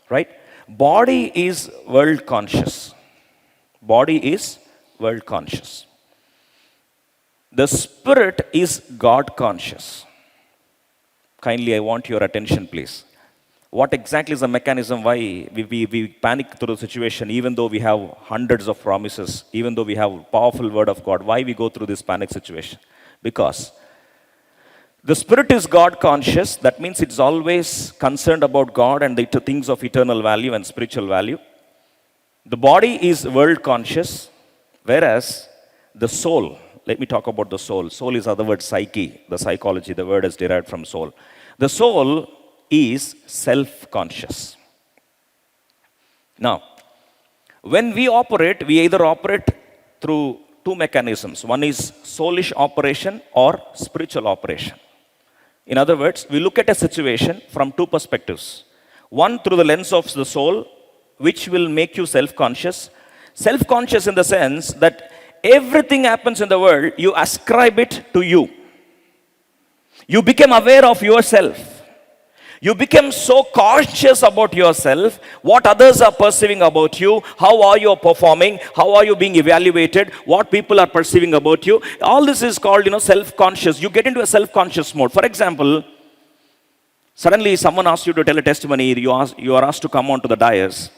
Speaker 2: Right? Body is world conscious. Body is world conscious. The spirit is God conscious. Kindly, I want your attention, please. What exactly is the mechanism why we panic through the situation, even though we have hundreds of promises, even though we have a powerful word of God? Why we go through this panic situation? Because the spirit is God conscious. That means it's always concerned about God and the things of eternal value and spiritual value. The body is world conscious, whereas the soul, let me talk about the soul. Soul is other word psyche, the psychology, the word is derived from soul. The soul is self-conscious. Now, when we operate, we either operate through two mechanisms. One is soulish operation or spiritual operation. In other words, we look at a situation from two perspectives. One, through the lens of the soul, which will make you self-conscious. Self-conscious in the sense that everything happens in the world, you ascribe it to you. You become aware of yourself. You become so conscious about yourself, what others are perceiving about you, how are you performing, how are you being evaluated, what people are perceiving about you. All this is called, self-conscious. You get into a self-conscious mode. For example, suddenly someone asks you to tell a testimony, you are asked to come onto the dais.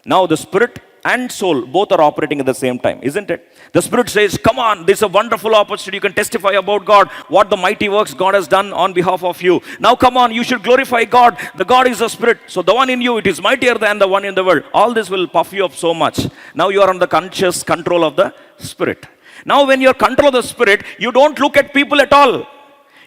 Speaker 2: Now the spirit and soul both are operating at the same time, isn't it? The spirit says, come on, this is a wonderful opportunity. You can testify about God, what the mighty works God has done on behalf of you. Now come on, you should glorify God. The God is a spirit. So the one in you, it is mightier than the one in the world. All this will puff you up so much. Now you are under conscious control of the spirit. Now, when you're control of the Spirit, you don't look at people at all.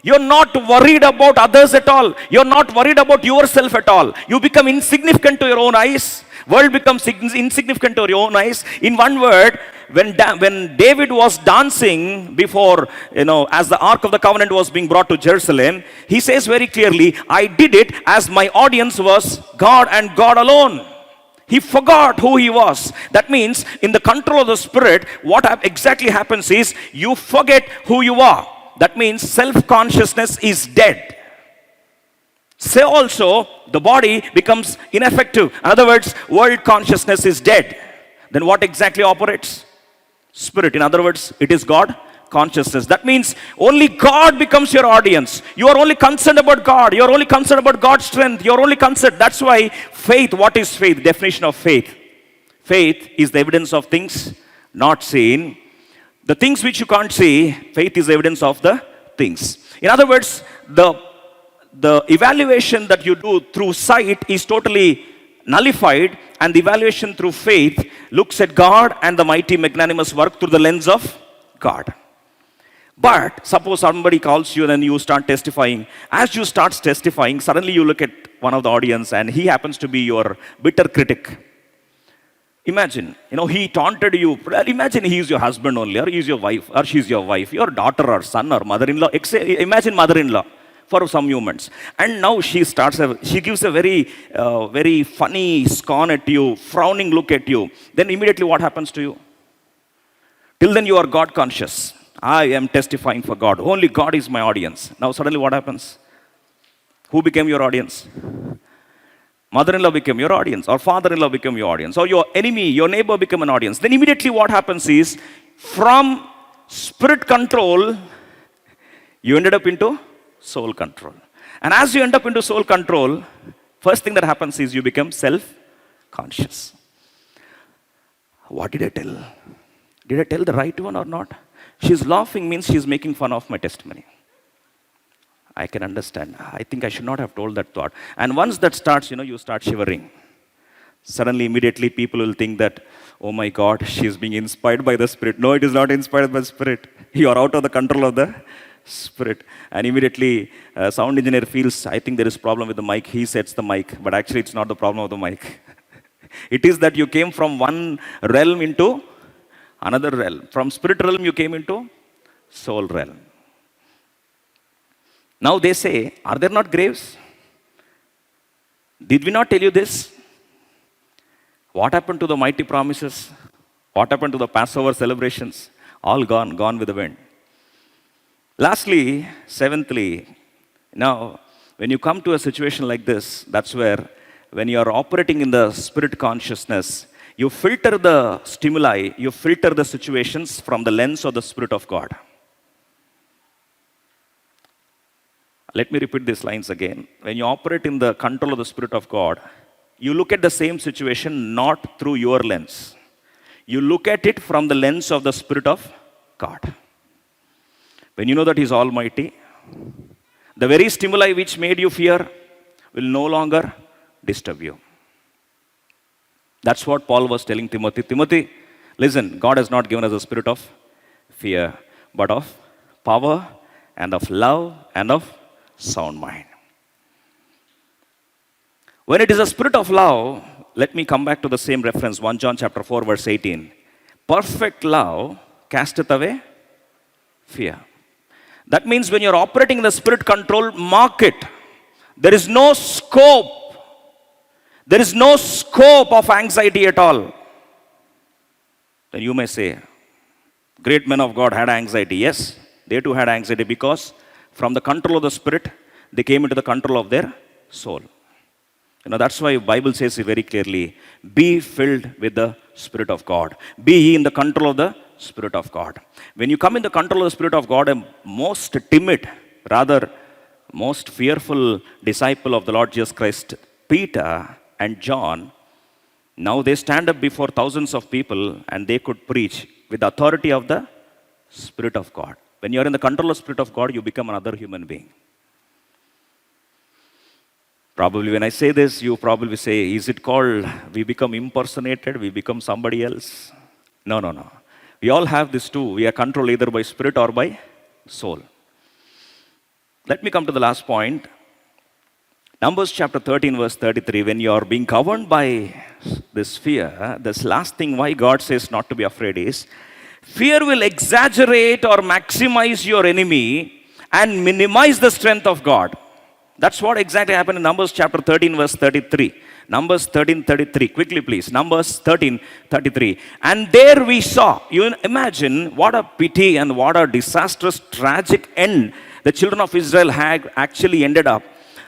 Speaker 2: You're not worried about others at all. You're not worried about yourself at all. You become insignificant to your own eyes. World becomes insignificant to your own eyes. In one word, when David was dancing before, as the Ark of the Covenant was being brought to Jerusalem, he says very clearly, I did it as my audience was God and God alone. He forgot who he was. That means in the control of the Spirit, what exactly happens is you forget who you are. That means self-consciousness is dead. So also, the body becomes ineffective. In other words, world consciousness is dead. Then what exactly operates? Spirit. In other words, it is God consciousness. That means only God becomes your audience. You are only concerned about God. You are only concerned about God's strength. You are only concerned. That's why faith, what is faith? Definition of faith. Faith is the evidence of things not seen. The things which you can't see, faith is evidence of the things. In other words, the evaluation that you do through sight is totally nullified, and the evaluation through faith looks at God and the mighty magnanimous work through the lens of God. But suppose somebody calls you and then you start testifying. As you start testifying, suddenly you look at one of the audience and he happens to be your bitter critic. Imagine, he taunted you. Imagine he is your husband only, or he is your wife, or she is your wife, your daughter or son or mother-in-law. Imagine mother-in-law for some moments. And now she gives a very funny scorn at you, frowning look at you. Then immediately what happens to you? Till then you are God conscious. I am testifying for God. Only God is my audience. Now suddenly what happens? Who became your audience? Mother-in-law became your audience, or father-in-law became your audience, or your enemy, your neighbor became an audience. Then immediately what happens is, from spirit control, you ended up into soul control. And as you end up into soul control, first thing that happens is you become self-conscious. What did I tell? Did I tell the right one or not? She's laughing means she's making fun of my testimony. I can understand. I think I should not have told that thought. And once that starts, you start shivering. Suddenly, immediately, people will think that, oh my God, she's being inspired by the Spirit. No, it is not inspired by the Spirit. You are out of the control of the Spirit. And immediately, sound engineer feels, I think there is a problem with the mic. He sets the mic. But actually, it's not the problem of the mic. It is that you came from one realm into another realm. From spirit realm, you came into soul realm. Now they say, are there not graves? Did we not tell you this? What happened to the mighty promises? What happened to the Passover celebrations? All gone with the wind. Lastly, seventhly, now, when you come to a situation like this, that's where, when you are operating in the spirit consciousness, you filter the stimuli, you filter the situations from the lens of the Spirit of God. Let me repeat these lines again. When you operate in the control of the Spirit of God, you look at the same situation not through your lens. You look at it from the lens of the Spirit of God. When you know that He is Almighty, the very stimuli which made you fear will no longer disturb you. That's what Paul was telling Timothy. Timothy, listen, God has not given us a spirit of fear, but of power and of love and of sound mind. When it is a spirit of love, let me come back to the same reference, 1 John chapter 4, verse 18. Perfect love casteth away fear. That means when you're operating in the spirit control, mark it. There is no scope. There is no scope of anxiety at all. Then you may say, great men of God had anxiety. Yes, they too had anxiety because from the control of the spirit, they came into the control of their soul. That's why the Bible says very clearly, be filled with the Spirit of God. Be ye in the control of the Spirit of God. When you come in the control of the Spirit of God, a most timid, rather most fearful disciple of the Lord Jesus Christ, Peter and John, now they stand up before thousands of people and they could preach with the authority of the Spirit of God. When you are in the control of the Spirit of God, you become another human being. Probably when I say this, you probably say, is it called we become impersonated, we become somebody else? No. We all have this too. We are controlled either by spirit or by soul. Let me come to the last point. Numbers chapter 13, verse 33. When you are being governed by this fear, this last thing why God says not to be afraid is fear will exaggerate or maximize your enemy and minimize the strength of God. That's what exactly happened in Numbers chapter 13, verse 33. Numbers 13:33. Quickly, please. Numbers 13:33. And there we saw. You imagine what a pity and what a disastrous, tragic end the children of Israel had actually ended up.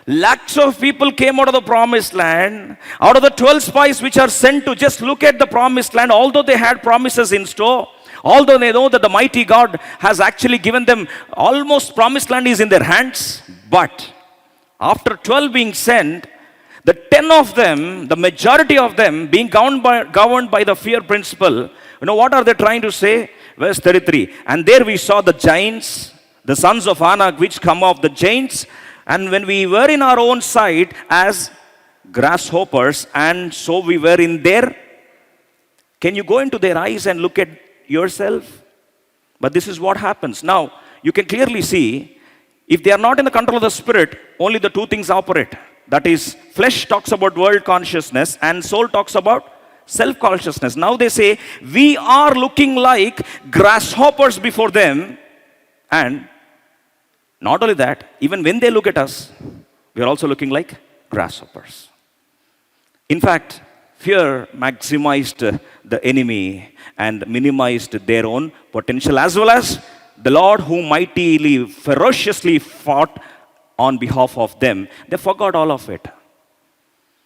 Speaker 2: Lakhs of people came out of the promised land. Out of the 12 spies which are sent to just look at the promised land, although they had promises in store, although they know that the mighty God has actually given them almost promised land is in their hands, but after 12 being sent, the 10 of them, the majority of them being governed by the fear principle, you know what are they trying to say? Verse 33. And there we saw the giants, the sons of Anak, which come of the giants. And when we were in our own sight as grasshoppers, and so we were in their. Can you go into their eyes and look at yourself? But this is what happens. Now, you can clearly see, if they are not in the control of the spirit, only the two things operate. That is, flesh talks about world consciousness and soul talks about self-consciousness. Now they say, we are looking like grasshoppers before them. And not only that, even when they look at us, we are also looking like grasshoppers. In fact, fear maximized the enemy and minimized their own potential, as well as the Lord who mightily, ferociously fought on behalf of them. They forgot all of it.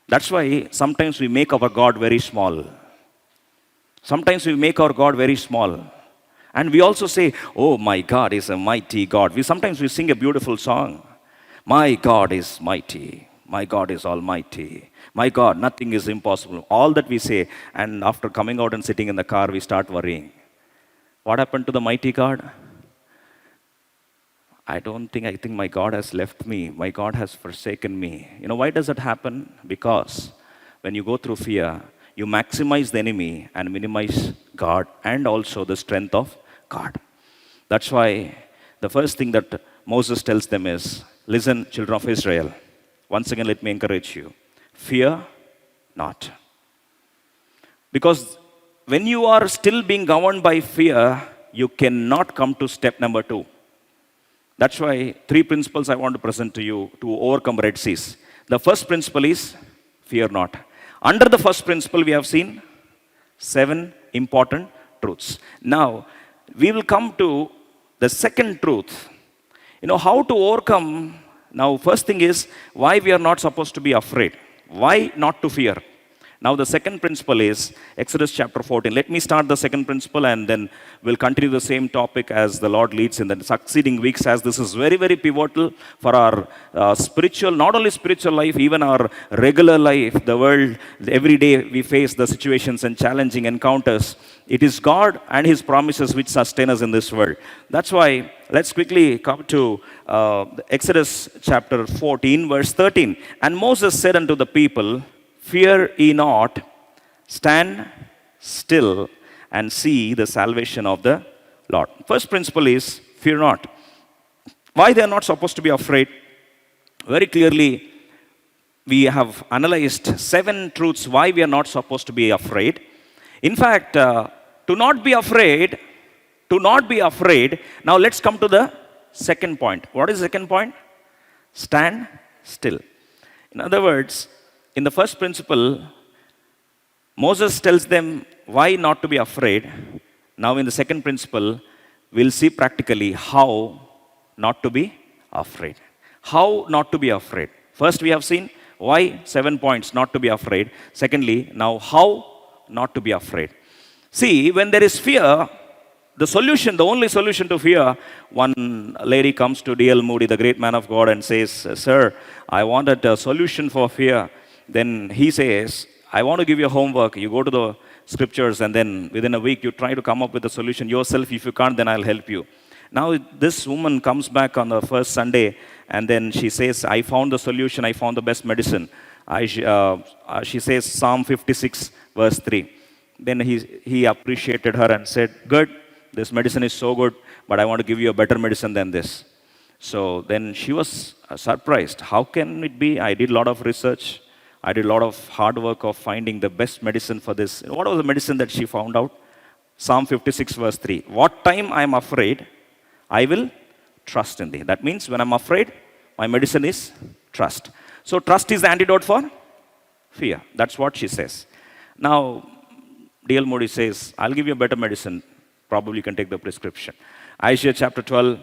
Speaker 2: That's why sometimes we make our God very small. Sometimes we make our God very small. And we also say, oh, my God is a mighty God. Sometimes we sing a beautiful song. My God is mighty. My God is almighty. My God, nothing is impossible. All that we say, and after coming out and sitting in the car, we start worrying. What happened to the mighty God? I think my God has left me. My God has forsaken me. You know, why does that happen? Because when you go through fear, you maximize the enemy and minimize God and also the strength of God. That's why the first thing that Moses tells them is, listen, children of Israel, once again let me encourage you, fear not. Because when you are still being governed by fear, you cannot come to step number 2. That's why 3 principles I want to present to you to overcome Red Seas. The first principle is fear not. Under the first principle, we have seen 7 important truths. Now, we will come to the second truth. You know, how to overcome. Now, first thing is why we are not supposed to be afraid. Why not to fear? Now, the second principle is Exodus chapter 14. Let me start the second principle and then we'll continue the same topic as the Lord leads in the succeeding weeks, as this is very, very pivotal for our spiritual, not only spiritual life, even our regular life, the world. Every day we face the situations and challenging encounters. It is God and His promises which sustain us in this world. That's why let's quickly come to Exodus chapter 14, verse 13. And Moses said unto the people, fear ye not, stand still and see the salvation of the Lord. First principle is fear not. Why they are not supposed to be afraid? Very clearly, we have analyzed 7 truths why we are not supposed to be afraid. In fact, to not be afraid. Now let's come to the second point. What is the second point? Stand still. In other words, in the first principle, Moses tells them why not to be afraid. Now in the second principle, we'll see practically how not to be afraid. How not to be afraid. First we have seen why, 7 points not to be afraid. Secondly, now how not to be afraid. See, when there is fear, the only solution to fear, one lady comes to D.L. Moody, the great man of God, and says, sir, I wanted a solution for fear. Then he says, I want to give you homework. You go to the scriptures and then within a week you try to come up with a solution yourself. If you can't, then I'll help you. Now this woman comes back on the first Sunday and then she says, I found the solution. I found the best medicine. She says Psalm 56 verse 3. then he appreciated her and said, good, this medicine is so good, but I want to give you a better medicine than this. So then she was surprised. How can it be? I did a lot of research. I did a lot of hard work of finding the best medicine for this. What was the medicine that she found out? Psalm 56 verse 3. What time I am afraid, I will trust in thee. That means when I'm afraid, my medicine is trust. So trust is the antidote for fear. That's what she says. Now, D.L. Moody says, I'll give you a better medicine. Probably you can take the prescription. Isaiah chapter 12,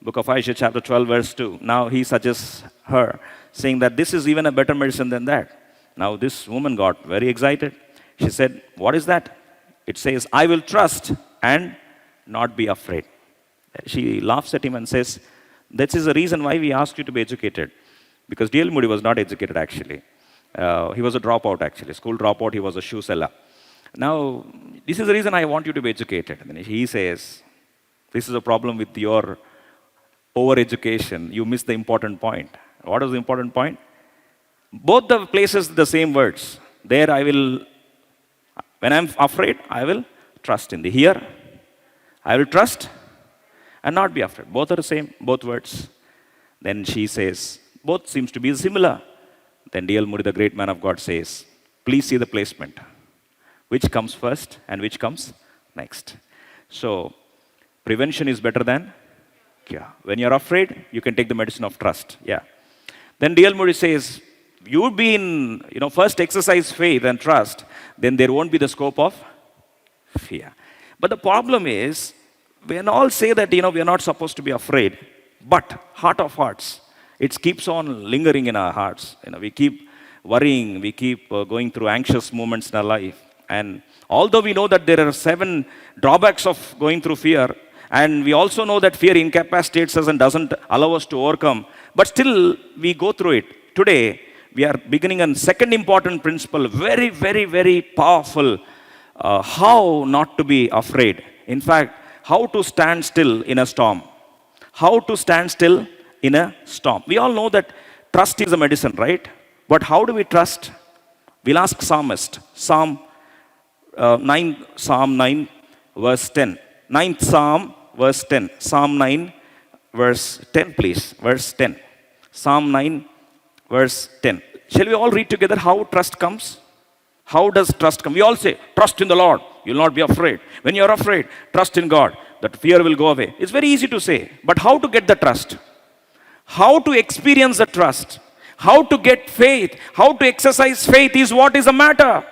Speaker 2: book of Isaiah chapter 12 verse 2. Now he suggests her, saying that this is even a better medicine than that. Now this woman got very excited. She said, what is that? It says, I will trust and not be afraid. She laughs at him and says, this is the reason why we asked you to be educated. Because D.L. Moody was not educated actually. He was a dropout actually, school dropout, he was a shoe seller. Now, this is the reason I want you to be educated. And he says, this is a problem with your over-education. You missed the important point. What is the important point? Both the places, the same words. There I will, when I'm afraid, I will trust in thee. Here, I will trust and not be afraid. Both are the same, both words. Then she says, both seems to be similar. Then D.L. Moody, the great man of God, says, please see the placement. Which comes first and which comes next. So, prevention is better than cure. When you're afraid, you can take the medicine of trust. Yeah. Then D.L. Moody says, you would be in, first exercise faith and trust, then there won't be the scope of fear. But the problem is, when all say that, we are not supposed to be afraid, but heart of hearts, it keeps on lingering in our hearts. We keep worrying, we keep going through anxious moments in our life. And although we know that there are 7 drawbacks of going through fear, and we also know that fear incapacitates us and doesn't allow us to overcome, but still we go through it. Today, we are beginning a second important principle, very, very, very powerful, how not to be afraid. In fact, how to stand still in a storm. How to stand still in a storm. We all know that trust is a medicine, right? But how do we trust? We'll ask psalmist. Psalm 9, verse 10. 9th Psalm, verse 10. Psalm 9, verse 10, please. Verse 10. Psalm 9, verse 10. Shall we all read together how trust comes? How does trust come? We all say, trust in the Lord. You will not be afraid. When you are afraid, trust in God. That fear will go away. It's very easy to say. But how to get the trust? How to experience the trust? How to get faith? How to exercise faith is what is the matter.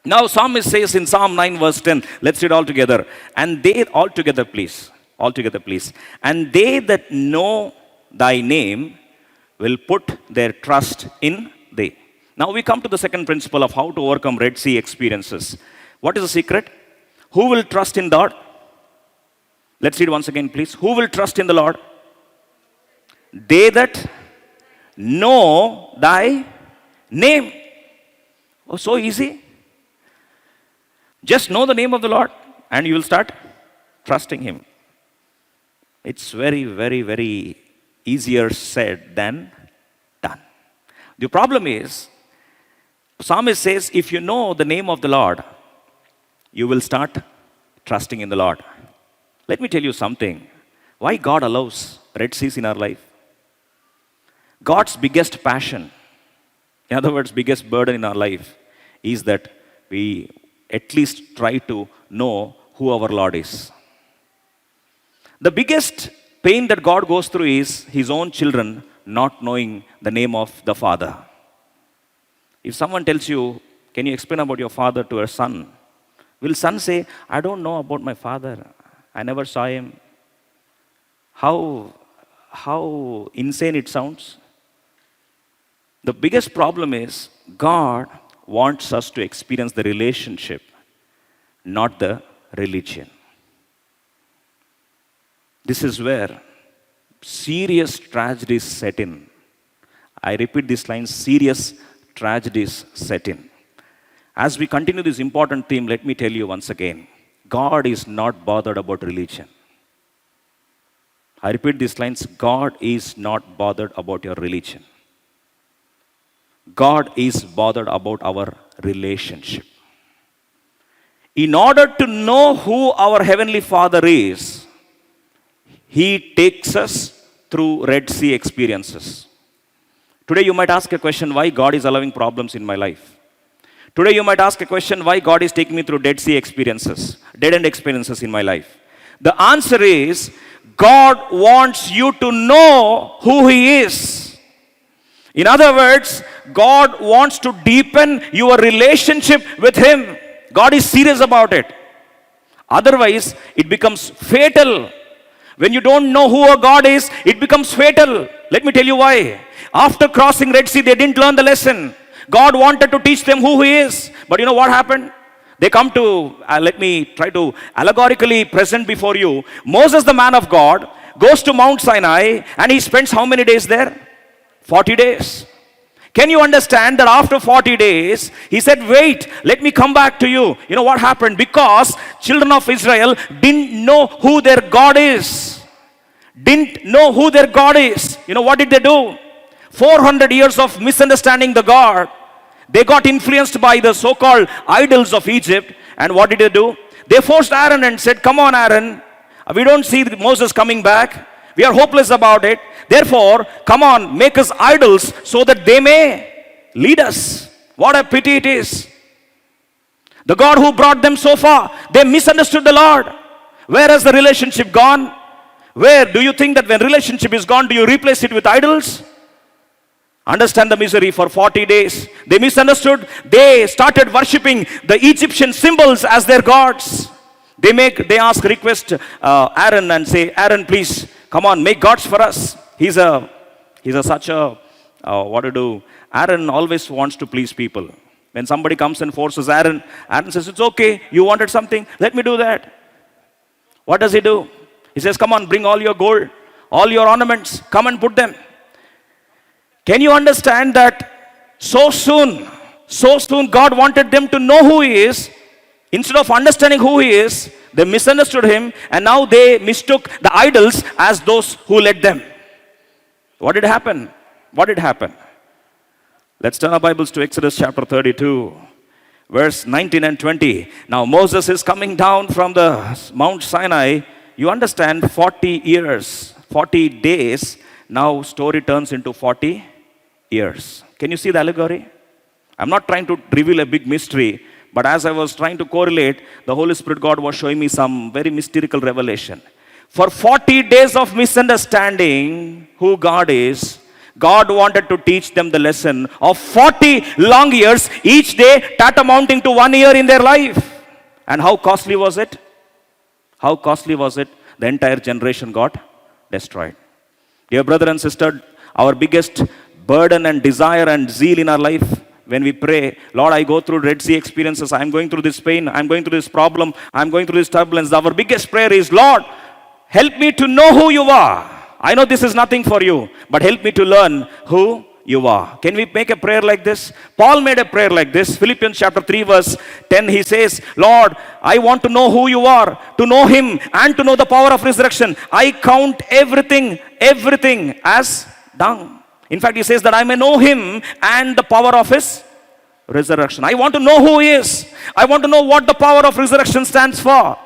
Speaker 2: Now, Psalmist says in Psalm 9, verse 10, let's read all together. And they, all together, please. All together, please. And they that know thy name will put their trust in thee. Now, we come to the second principle of how to overcome Red Sea experiences. What is the secret? Who will trust in God? Let's read once again, please. Who will trust in the Lord? They that know thy name. Oh, so easy. Just know the name of the Lord and you will start trusting Him. It's very, very, very easier said than done. The problem is, Psalmist says, if you know the name of the Lord, you will start trusting in the Lord. Let me tell you something. Why God allows Red Seas in our life? God's biggest passion, in other words, biggest burden in our life, is that we at least try to know who our Lord is. The biggest pain that God goes through is His own children not knowing the name of the Father. If someone tells you, can you explain about your father to a son? Will son say, I don't know about my father. I never saw him. How insane it sounds. The biggest problem is God wants us to experience the relationship, not the religion. This is where serious tragedies set in. I repeat this line, serious tragedies set in. As we continue this important theme, let me tell you once again, God is not bothered about religion. I repeat these lines, God is not bothered about your religion. God is bothered about our relationship. In order to know who our Heavenly Father is, He takes us through Red Sea experiences. Today you might ask a question, why God is allowing problems in my life? Today you might ask a question, why God is taking me through Dead Sea experiences, dead-end experiences in my life? The answer is, God wants you to know who He is. In other words, God wants to deepen your relationship with Him. God is serious about it. Otherwise, it becomes fatal. When you don't know who a God is, it becomes fatal. Let me tell you why. After crossing Red Sea, they didn't learn the lesson. God wanted to teach them who He is. But you know what happened? They come to, let me try to allegorically present before you. Moses, the man of God, goes to Mount Sinai and he spends how many days there? 40 days. Can you understand that after 40 days, he said, wait, let me come back to you. You know what happened? Because children of Israel didn't know who their God is. Didn't know who their God is. You know what did they do? 400 years of misunderstanding the God. They got influenced by the so-called idols of Egypt. And what did they do? They forced Aaron and said, come on, Aaron. We don't see Moses coming back. We are hopeless about it. Therefore, come on, make us idols so that they may lead us. What a pity it is. The God who brought them so far, they misunderstood the Lord. Where has the relationship gone? Where do you think that when relationship is gone, do you replace it with idols? Understand the misery. For 40 days, they misunderstood. They started worshipping the Egyptian symbols as their gods. They ask, request Aaron and say, Aaron, please, come on, make gods for us. He's such a, what to do? Aaron always wants to please people. When somebody comes and forces Aaron, Aaron says, it's okay, you wanted something, let me do that. What does he do? He says, come on, bring all your gold, all your ornaments, come and put them. Can you understand that so soon God wanted them to know who He is? Instead of understanding who He is, they misunderstood Him, and now they mistook the idols as those who led them. What did happen? What did happen? Let's turn our Bibles to Exodus chapter 32, verse 19 and 20. Now Moses is coming down from the Mount Sinai. You understand, 40 years, 40 days. Now story turns into 40 years. Can you see the allegory? I'm not trying to reveal a big mystery, but as I was trying to correlate, the Holy Spirit God was showing me some very mystical revelation. For 40 days of misunderstanding who God is, God wanted to teach them the lesson of 40 long years, each day amounting to 1 year in their life. And how costly was it? How costly was it? The entire generation got destroyed. Dear brother and sister, our biggest burden and desire and zeal in our life, when we pray, Lord, I go through Red Sea experiences, I'm going through this pain, I'm going through this problem, I'm going through this turbulence. Our biggest prayer is, Lord, help me to know who you are. I know this is nothing for you, but help me to learn who you are. Can we make a prayer like this? Paul made a prayer like this. Philippians chapter 3 verse 10, he says, Lord, I want to know who you are, to know Him and to know the power of resurrection. I count everything as dung. In fact, he says that I may know Him and the power of His resurrection. I want to know who He is. I want to know what the power of resurrection stands for,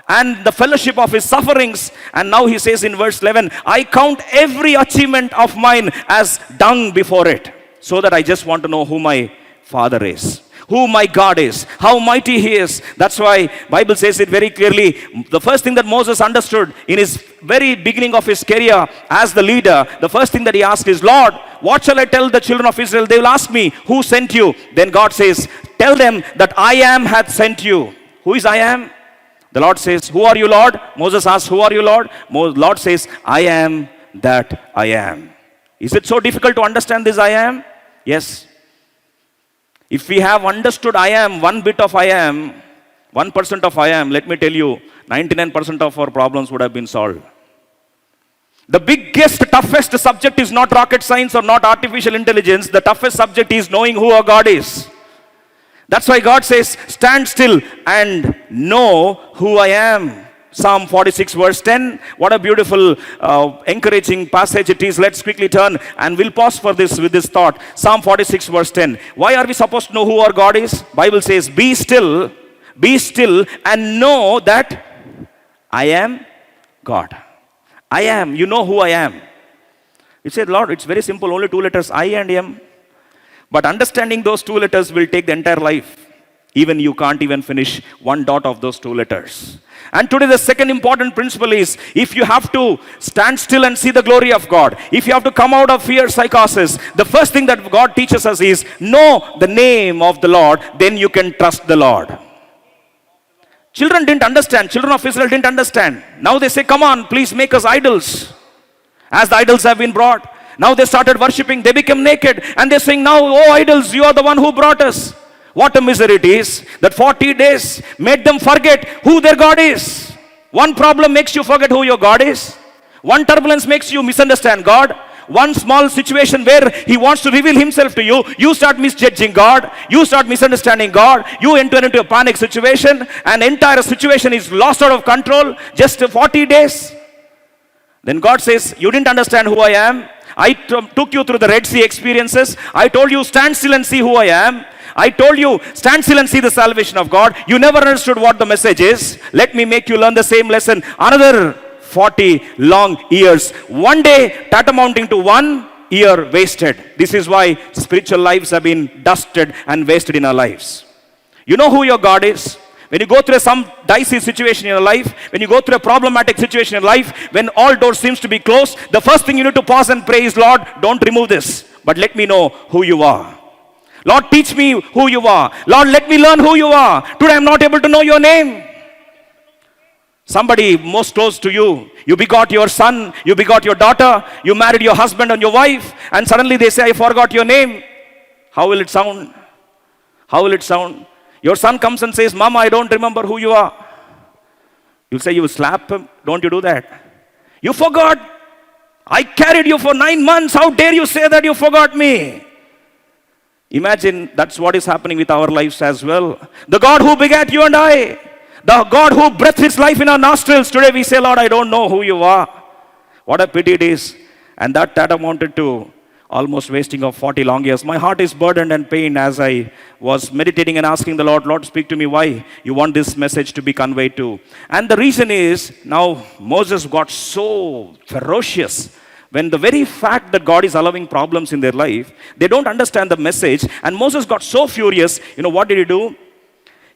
Speaker 2: and the fellowship of His sufferings. And now he says in verse 11, I count every achievement of mine as dung before it, so that I just want to know who my Father is, who my God is, how mighty He is. That's why Bible says it very clearly. The first thing that Moses understood in his very beginning of his career as the leader, the first thing that he asked is, Lord, what shall I tell the children of Israel? They will ask me, who sent you? Then God says, tell them that I am hath sent you. Who is I am? The Lord says, who are you, Lord? Moses asks, who are you, Lord? Lord says, I am that I am. Is it so difficult to understand this I am? Yes. If we have understood I am, one bit of I am, 1% of I am, let me tell you, 99% of our problems would have been solved. The biggest, toughest subject is not rocket science or not artificial intelligence. The toughest subject is knowing who our God is. That's why God says, stand still and know who I am. Psalm 46 verse 10. What a beautiful, encouraging passage it is. Let's quickly turn and we'll pause for this with this thought. Psalm 46 verse 10. Why are we supposed to know who our God is? Bible says, be still Be still and know that I am God. I am. You know who I am. You say, Lord, it's very simple, only two letters, I and M. But understanding those two letters will take the entire life. Even you can't even finish one dot of those two letters. And today the second important principle is, if you have to stand still and see the glory of God, if you have to come out of fear psychosis, the first thing that God teaches us is, know the name of the Lord, then you can trust the Lord. Children didn't understand. Children of Israel didn't understand. Now they say, come on, please make us idols. As the idols have been brought, now they started worshipping. They became naked. And they're saying, now, oh idols, you are the one who brought us. What a misery it is that 40 days made them forget who their God is. One problem makes you forget who your God is. One turbulence makes you misunderstand God. One small situation where He wants to reveal Himself to you, you start misjudging God, you start misunderstanding God, you enter into a panic situation, and entire situation is lost out of control. Just 40 days. Then God says, you didn't understand who I am. I took you through the Red Sea experiences. I told you, stand still and see who I am. I told you, stand still and see the salvation of God. You never understood what the message is. Let me make you learn the same lesson. Another 40 long years. One day, tantamounting to 1 year wasted. This is why spiritual lives have been dusted and wasted in our lives. You know who your God is. When you go through some dicey situation in your life, when you go through a problematic situation in life, when all doors seems to be closed, the first thing you need to pause and pray is, Lord, don't remove this, but let me know who you are. Lord, teach me who you are. Lord, let me learn who you are. Today I'm not able to know your name. Somebody most close to you, you begot your son, you begot your daughter, you married your husband and your wife, and suddenly they say, I forgot your name. How will it sound? How will it sound? Your son comes and says, Mama, I don't remember who you are. You'll say, you will slap him. Don't you do that? You forgot. I carried you for 9 months. How dare you say that you forgot me? Imagine that's what is happening with our lives as well. The God who begat you and I, the God who breathed His life in our nostrils, today we say, Lord, I don't know who you are. What a pity it is. And that amounted to almost wasting of 40 long years. My heart is burdened and pained as I was meditating and asking the Lord, Lord, speak to me why you want this message to be conveyed to. And the reason is, now Moses got so ferocious when the very fact that God is allowing problems in their life, they don't understand the message. And Moses got so furious. You know, what did he do?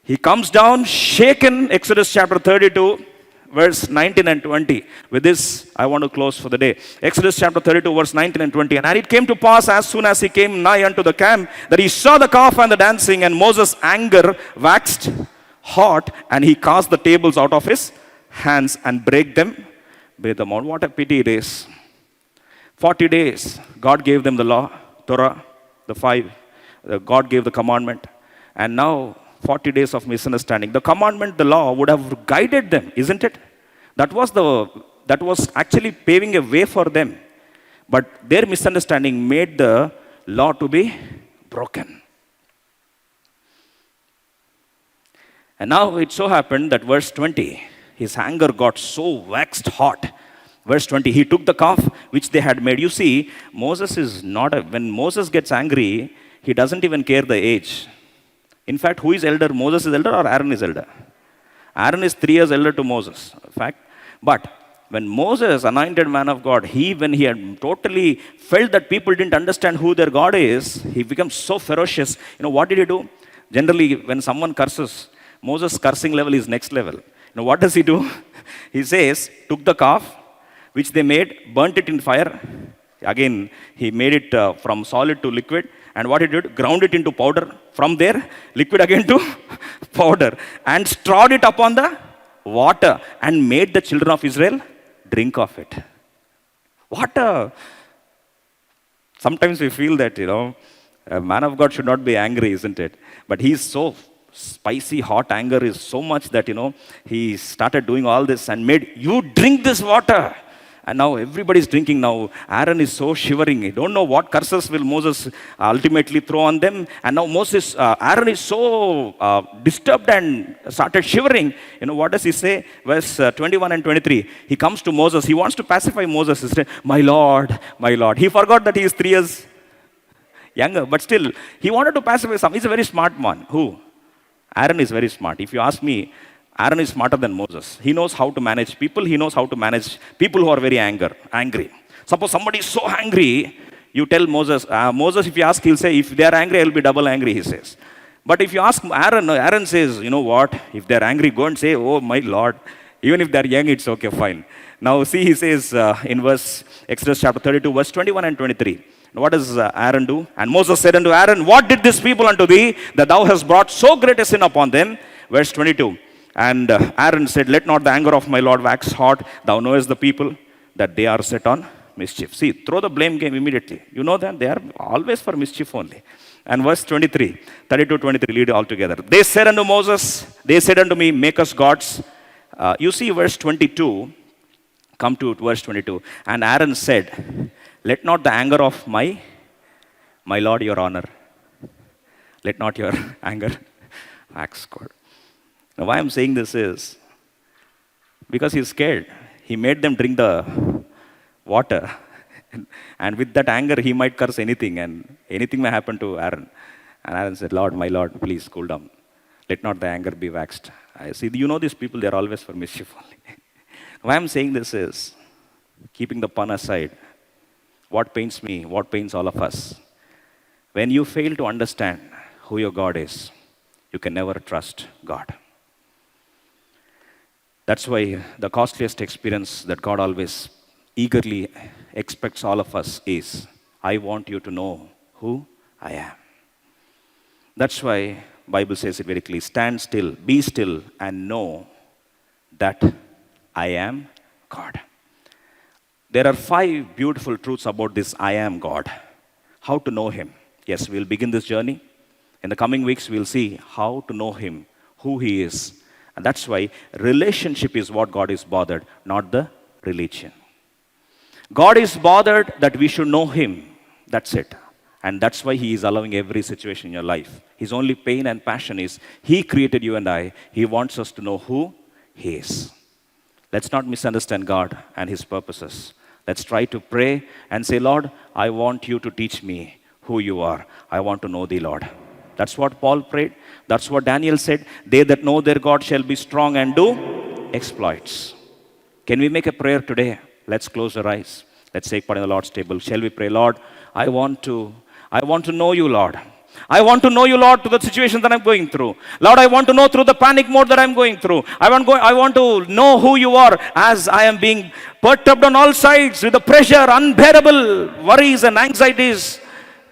Speaker 2: He comes down shaken, Exodus chapter 32, verse 19 and 20. With this, I want to close for the day. Exodus chapter 32, verse 19 and 20. And it came to pass, as soon as he came nigh unto the camp, that he saw the calf and the dancing, and Moses' anger waxed hot, and he cast the tables out of his hands and break them out. What a pity it is. 40 days, God gave them the law, Torah, the 5. God gave the commandment. And now, 40 days of misunderstanding. The commandment, the law would have guided them, isn't it? That was actually paving a way for them. But their misunderstanding made the law to be broken. And now it so happened that verse 20, his anger got so waxed hot. Verse 20, he took the calf which they had made. You see, Moses is not when Moses gets angry, he doesn't even care the age. In fact, who is elder? Moses is elder or Aaron is elder? Aaron is 3 years elder to Moses. In fact, but when Moses, anointed man of God, when he had totally felt that people didn't understand who their God is, he becomes so ferocious. You know, what did he do? Generally, when someone curses, Moses' cursing level is next level. You know, what does he do? He says, took the calf, which they made, burnt it in fire. Again, he made it from solid to liquid. And what he did, ground it into powder. From there, liquid again to powder. And strawed it upon the water and made the children of Israel drink of it. Sometimes we feel that, a man of God should not be angry, isn't it? But he's so spicy, hot anger is so much that, he started doing all this and made, you drink this water. And now everybody's drinking now. Aaron is so shivering. He don't know what curses will Moses ultimately throw on them. And now Aaron is so disturbed and started shivering. What does he say? Verse 21 and 23. He comes to Moses. He wants to pacify Moses. He says, my Lord, my Lord. He forgot that he is 3 years younger. But still, he wanted to pacify some. He's a very smart man. Who? Aaron is very smart. If you ask me, Aaron is smarter than Moses. He knows how to manage people. He knows how to manage people who are very angry. Suppose somebody is so angry, you tell Moses, Moses, if you ask, he'll say, if they are angry, I'll be double angry, he says. But if you ask Aaron, Aaron says, you know what, if they're angry, go and say, oh my Lord. Even if they're young, it's okay, fine. Now see, he says in Exodus chapter 32, verse 21 and 23. What does Aaron do? And Moses said unto Aaron, what did this people unto thee, that thou hast brought so great a sin upon them? Verse 22. And Aaron said, let not the anger of my Lord wax hot. Thou knowest the people, that they are set on mischief. See, throw the blame game immediately. You know that they are always for mischief only. And verse 23, 32-23, lead all together. They said unto Moses, they said unto me, make us gods. You see verse 22, come to verse 22. And Aaron said, let not the anger of my Lord, your honor. Let not your anger wax cold. Now why I'm saying this is, because he's scared. He made them drink the water. And with that anger, he might curse anything, and anything may happen to Aaron. And Aaron said, Lord, my Lord, please cool down. Let not the anger be waxed. I see, you know these people, they're always for mischief only. Why I'm saying this is, keeping the pun aside, what pains me, what pains all of us, when you fail to understand who your God is, you can never trust God. That's why the costliest experience that God always eagerly expects all of us is, I want you to know who I am. That's why Bible says it very clearly, stand still, be still, and know that I am God. There are 5 beautiful truths about this I am God. How to know Him. Yes, we'll begin this journey. In the coming weeks, we'll see how to know Him, who He is. And that's why relationship is what God is bothered, not the religion. God is bothered that we should know Him. That's it. And that's why He is allowing every situation in your life. His only pain and passion is He created you and I. He wants us to know who He is. Let's not misunderstand God and His purposes. Let's try to pray and say, Lord, I want you to teach me who you are. I want to know thee, Lord. That's what Paul prayed. That's what Daniel said. They that know their God shall be strong and do exploits. Can we make a prayer today? Let's close our eyes. Let's take part in the Lord's table. Shall we pray? Lord, I want to know you, Lord. I want to know you, Lord, to the situation that I'm going through. Lord, I want to know through the panic mode that I'm going through. I want to know who you are as I am being perturbed on all sides with the pressure, unbearable worries and anxieties,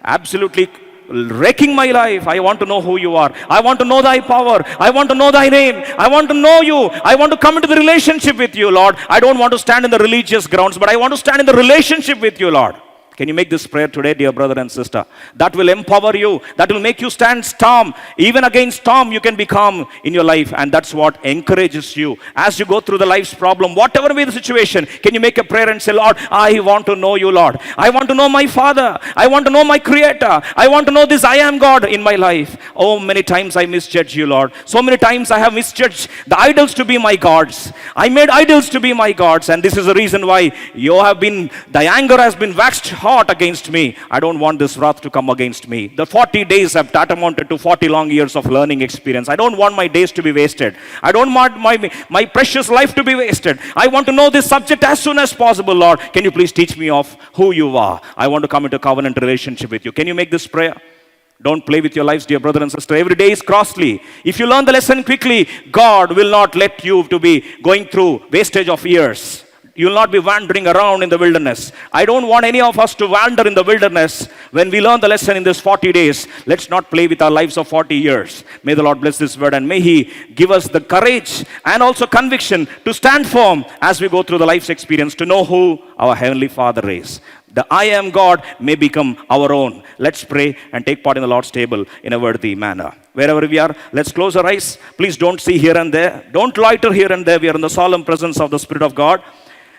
Speaker 2: absolutely wrecking my life. I want to know who you are. I want to know thy power. I want to know thy name. I want to know you. I want to come into the relationship with you, Lord. I don't want to stand in the religious grounds, but I want to stand in the relationship with you, Lord. Can you make this prayer today, dear brother and sister? That will empower you. That will make you stand storm. Even against storm, you can be calm in your life. And that's what encourages you. As you go through the life's problem, whatever be the situation, can you make a prayer and say, Lord, I want to know you, Lord. I want to know my Father. I want to know my Creator. I want to know this I am God in my life. Oh, many times I misjudge you, Lord. So many times I have misjudged the idols to be my gods. I made idols to be my gods. And this is the reason why the anger has been waxed hot against me. I don't want this wrath to come against me. The 40 days have amounted to 40 long years of learning experience. I don't want my days to be wasted. I don't want my precious life to be wasted. I want to know this subject as soon as possible, Lord. Can you please teach me of who you are? I want to come into covenant relationship with you. Can you make this prayer? Don't play with your lives, dear brother and sister. Every day is costly. If you learn the lesson quickly, God will not let you to be going through wastage of years. You will not be wandering around in the wilderness. I don't want any of us to wander in the wilderness. When we learn the lesson in this 40 days, let's not play with our lives of 40 years. May the Lord bless this word, and may He give us the courage and also conviction to stand firm as we go through the life's experience, to know who our Heavenly Father is. The I am God may become our own. Let's pray and take part in the Lord's table in a worthy manner. Wherever we are, let's close our eyes. Please don't see here and there. Don't loiter here and there. We are in the solemn presence of the Spirit of God.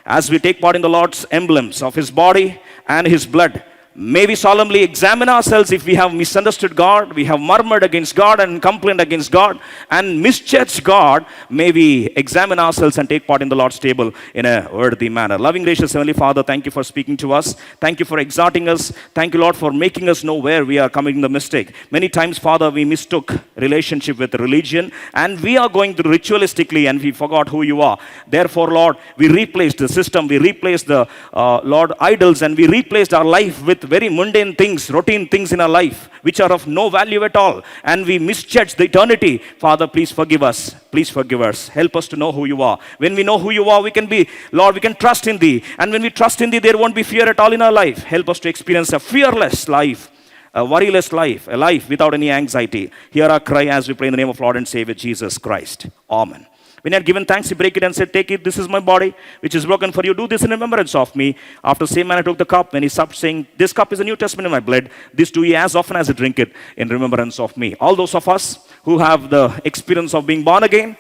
Speaker 2: As we take part in the Lord's emblems of His body and His blood, may we solemnly examine ourselves if we have misunderstood God, we have murmured against God and complained against God and misjudged God. May we examine ourselves and take part in the Lord's table in a worthy manner. Loving, gracious Heavenly Father, thank you for speaking to us. Thank you for exhorting us. Thank you, Lord, for making us know where we are committing the mistake. Many times, Father, we mistook relationship with religion, and we are going through ritualistically and we forgot who you are. Therefore, Lord, we replaced the system, we replaced the Lord, idols, and we replaced our life with very mundane things, routine things in our life, which are of no value at all. And we misjudge the eternity. Father, please forgive us. Please forgive us. Help us to know who you are. When we know who you are, we can be, Lord, we can trust in thee. And when we trust in thee, there won't be fear at all in our life. Help us to experience a fearless life, a worryless life, a life without any anxiety. Hear our cry as we pray in the name of Lord and Savior Jesus Christ. Amen. When you had given thanks, he break it and said, take it, this is my body, which is broken for you. Do this in remembrance of me. After the same manner took the cup, when he supped, saying, this cup is a New Testament in my blood. This do ye as often as you drink it in remembrance of me. All those of us who have the experience of being born again,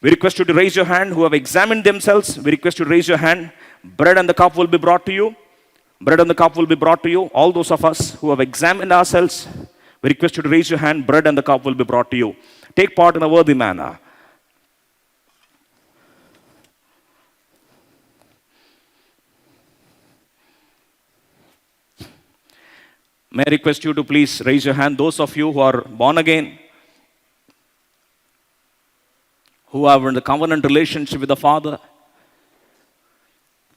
Speaker 2: we request you to raise your hand. Who have examined themselves, we request you to raise your hand. Bread and the cup will be brought to you. Bread and the cup will be brought to you. All those of us who have examined ourselves, we request you to raise your hand. Bread and the cup will be brought to you. Take part in a worthy manner. May I request you to please raise your hand. Those of you who are born again, who are in the covenant relationship with the Father,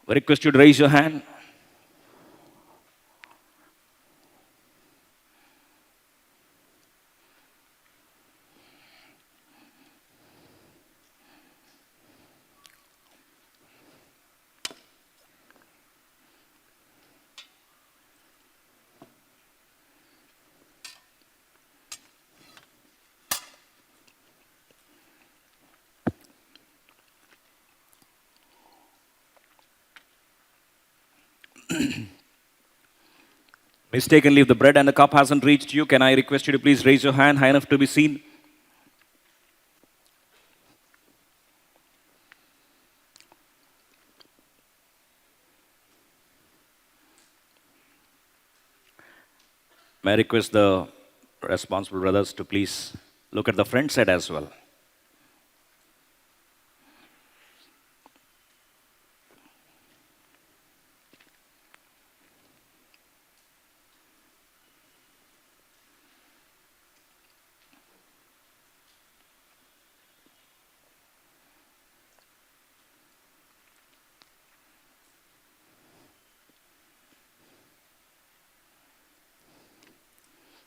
Speaker 2: I request you to raise your hand. Mistakenly, if the bread and the cup hasn't reached you, can I request you to please raise your hand high enough to be seen? May I request the responsible brothers to please look at the front side as well.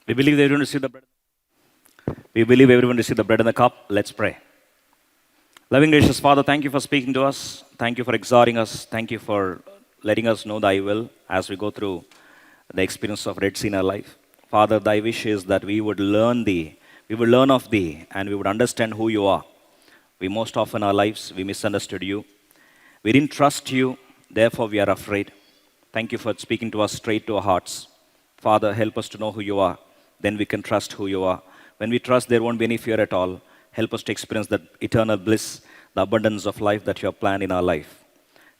Speaker 2: We believe everyone received the bread. We believe everyone received the bread and the cup. Let's pray. Loving gracious Father, thank you for speaking to us. Thank you for exhorting us. Thank you for letting us know thy will as we go through the experience of Red Sea in our life. Father, thy wish is that we would learn thee, we would learn of thee, and we would understand who you are. We most often in our lives, we misunderstood you. We didn't trust you, therefore we are afraid. Thank you for speaking to us straight to our hearts. Father, help us to know who you are. Then we can trust who you are. When we trust, there won't be any fear at all. Help us to experience that eternal bliss, the abundance of life that you have planned in our life.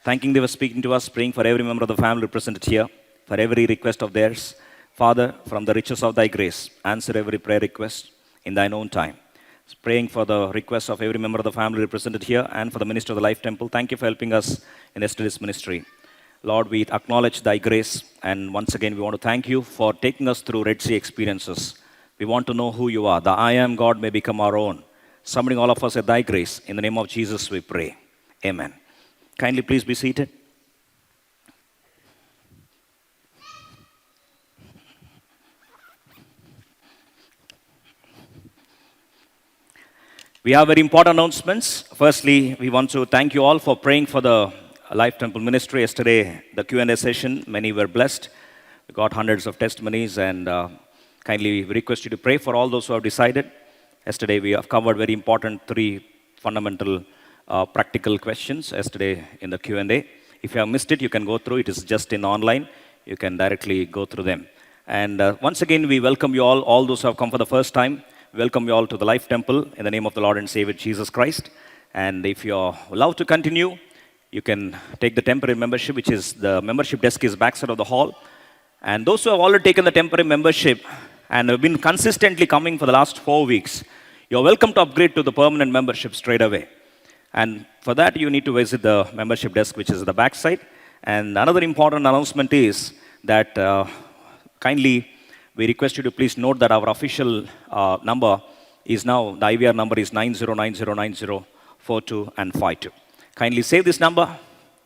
Speaker 2: Thanking thee for speaking to us, praying for every member of the family represented here, for every request of theirs. Father, from the riches of thy grace, answer every prayer request in thine own time. Praying for the requests of every member of the family represented here and for the ministry of the Life Temple. Thank you for helping us in yesterday's ministry. Lord, we acknowledge thy grace, and once again we want to thank you for taking us through Red Sea experiences. We want to know who you are. The I am God may become our own. Summoning all of us at thy grace. In the name of Jesus we pray. Amen. Kindly please be seated. We have very important announcements. Firstly, we want to thank you all for praying for the Life Temple Ministry. Yesterday, the Q&A session, many were blessed. We got hundreds of testimonies, and kindly request you to pray for all those who have decided. Yesterday, we have covered very important 3 fundamental practical questions yesterday in the Q&A. If you have missed it, you can go through. It is just in online. You can directly go through them. And once again, we welcome you all those who have come for the first time. Welcome you all to the Life Temple in the name of the Lord and Savior Jesus Christ. And if you're allowed to continue, you can take the temporary membership, which is the membership desk is backside of the hall. And those who have already taken the temporary membership and have been consistently coming for the last 4 weeks, you're welcome to upgrade to the permanent membership straight away. And for that, you need to visit the membership desk, which is at the back side. And another important announcement is that kindly we request you to please note that our official number is now, the IVR number is 90909042 and 52. Kindly save this number,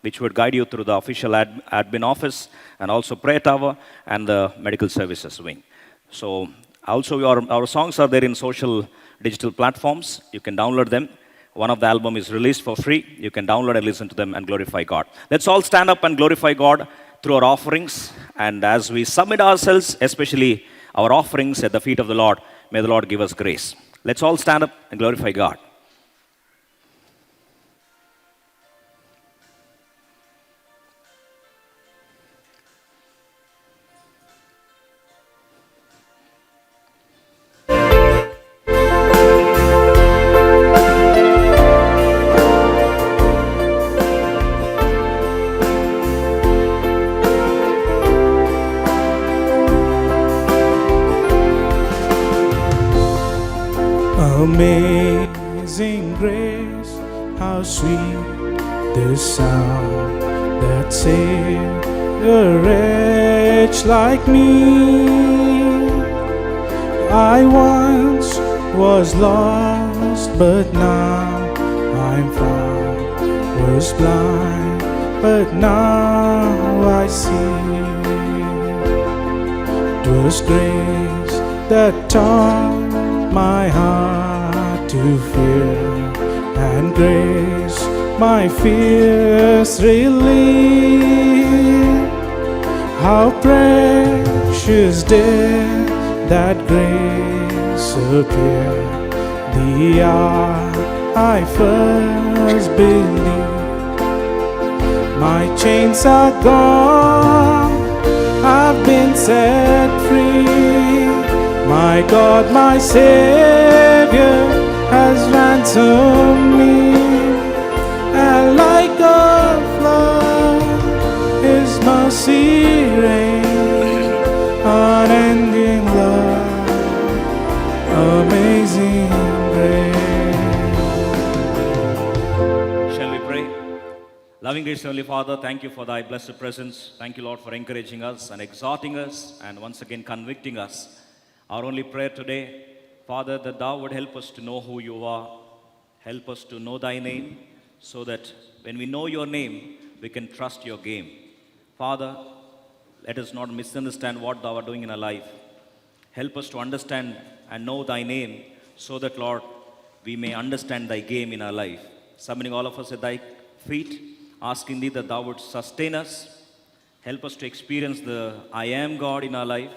Speaker 2: which would guide you through the official admin office and also prayer tower and the medical services wing. So also our songs are there in social digital platforms. You can download them. One of the album is released for free. You can download and listen to them and glorify God. Let's all stand up and glorify God through our offerings. And as we submit ourselves, especially our offerings at the feet of the Lord, may the Lord give us grace. Let's all stand up and glorify God.
Speaker 1: Amazing grace, how sweet the sound that saved a wretch like me. I once was lost, but now I'm found. Was blind, but now I see. 'Twas grace that taught my heart to fear, and grace my fears relieve. How precious did that grace appear, the hour I first believed. My chains are gone, I've been set free. My God, my Savior has ransomed me, and like a flood, His mercy reigns, unending love, amazing grace.
Speaker 2: Shall we pray? Loving gracious Heavenly Father, thank you for thy blessed presence. Thank you, Lord, for encouraging us and exhorting us and once again convicting us. Our only prayer today, Father, that thou would help us to know who you are. Help us to know thy name, so that when we know your name, we can trust your game. Father, let us not misunderstand what thou art doing in our life. Help us to understand and know thy name, so that, Lord, we may understand thy game in our life. Summoning all of us at thy feet, asking thee that thou would sustain us. Help us to experience the I am God in our life.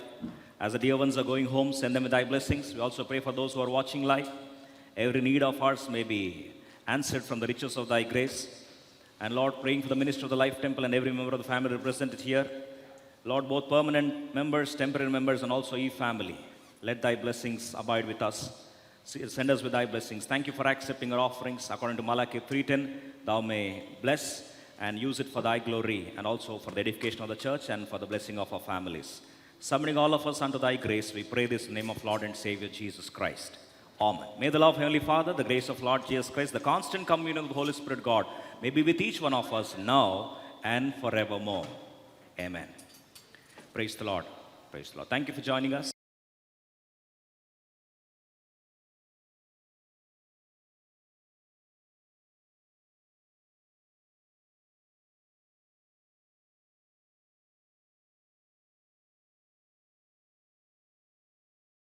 Speaker 2: As the dear ones are going home, send them with thy blessings. We also pray for those who are watching live. Every need of ours may be answered from the riches of thy grace. And Lord, praying for the minister of the Life Temple and every member of the family represented here. Lord, both permanent members, temporary members, and also e-family. Let thy blessings abide with us. Send us with thy blessings. Thank you for accepting our offerings. According to Malachi 3:10, thou may bless and use it for thy glory, and also for the edification of the church and for the blessing of our families. Summoning all of us unto thy grace, we pray this in the name of Lord and Savior Jesus Christ. Amen. May the love of Heavenly Father, the grace of Lord Jesus Christ, the constant communion of the Holy Spirit God, may be with each one of us now and forevermore. Amen. Praise the Lord. Praise the Lord. Thank you for joining us.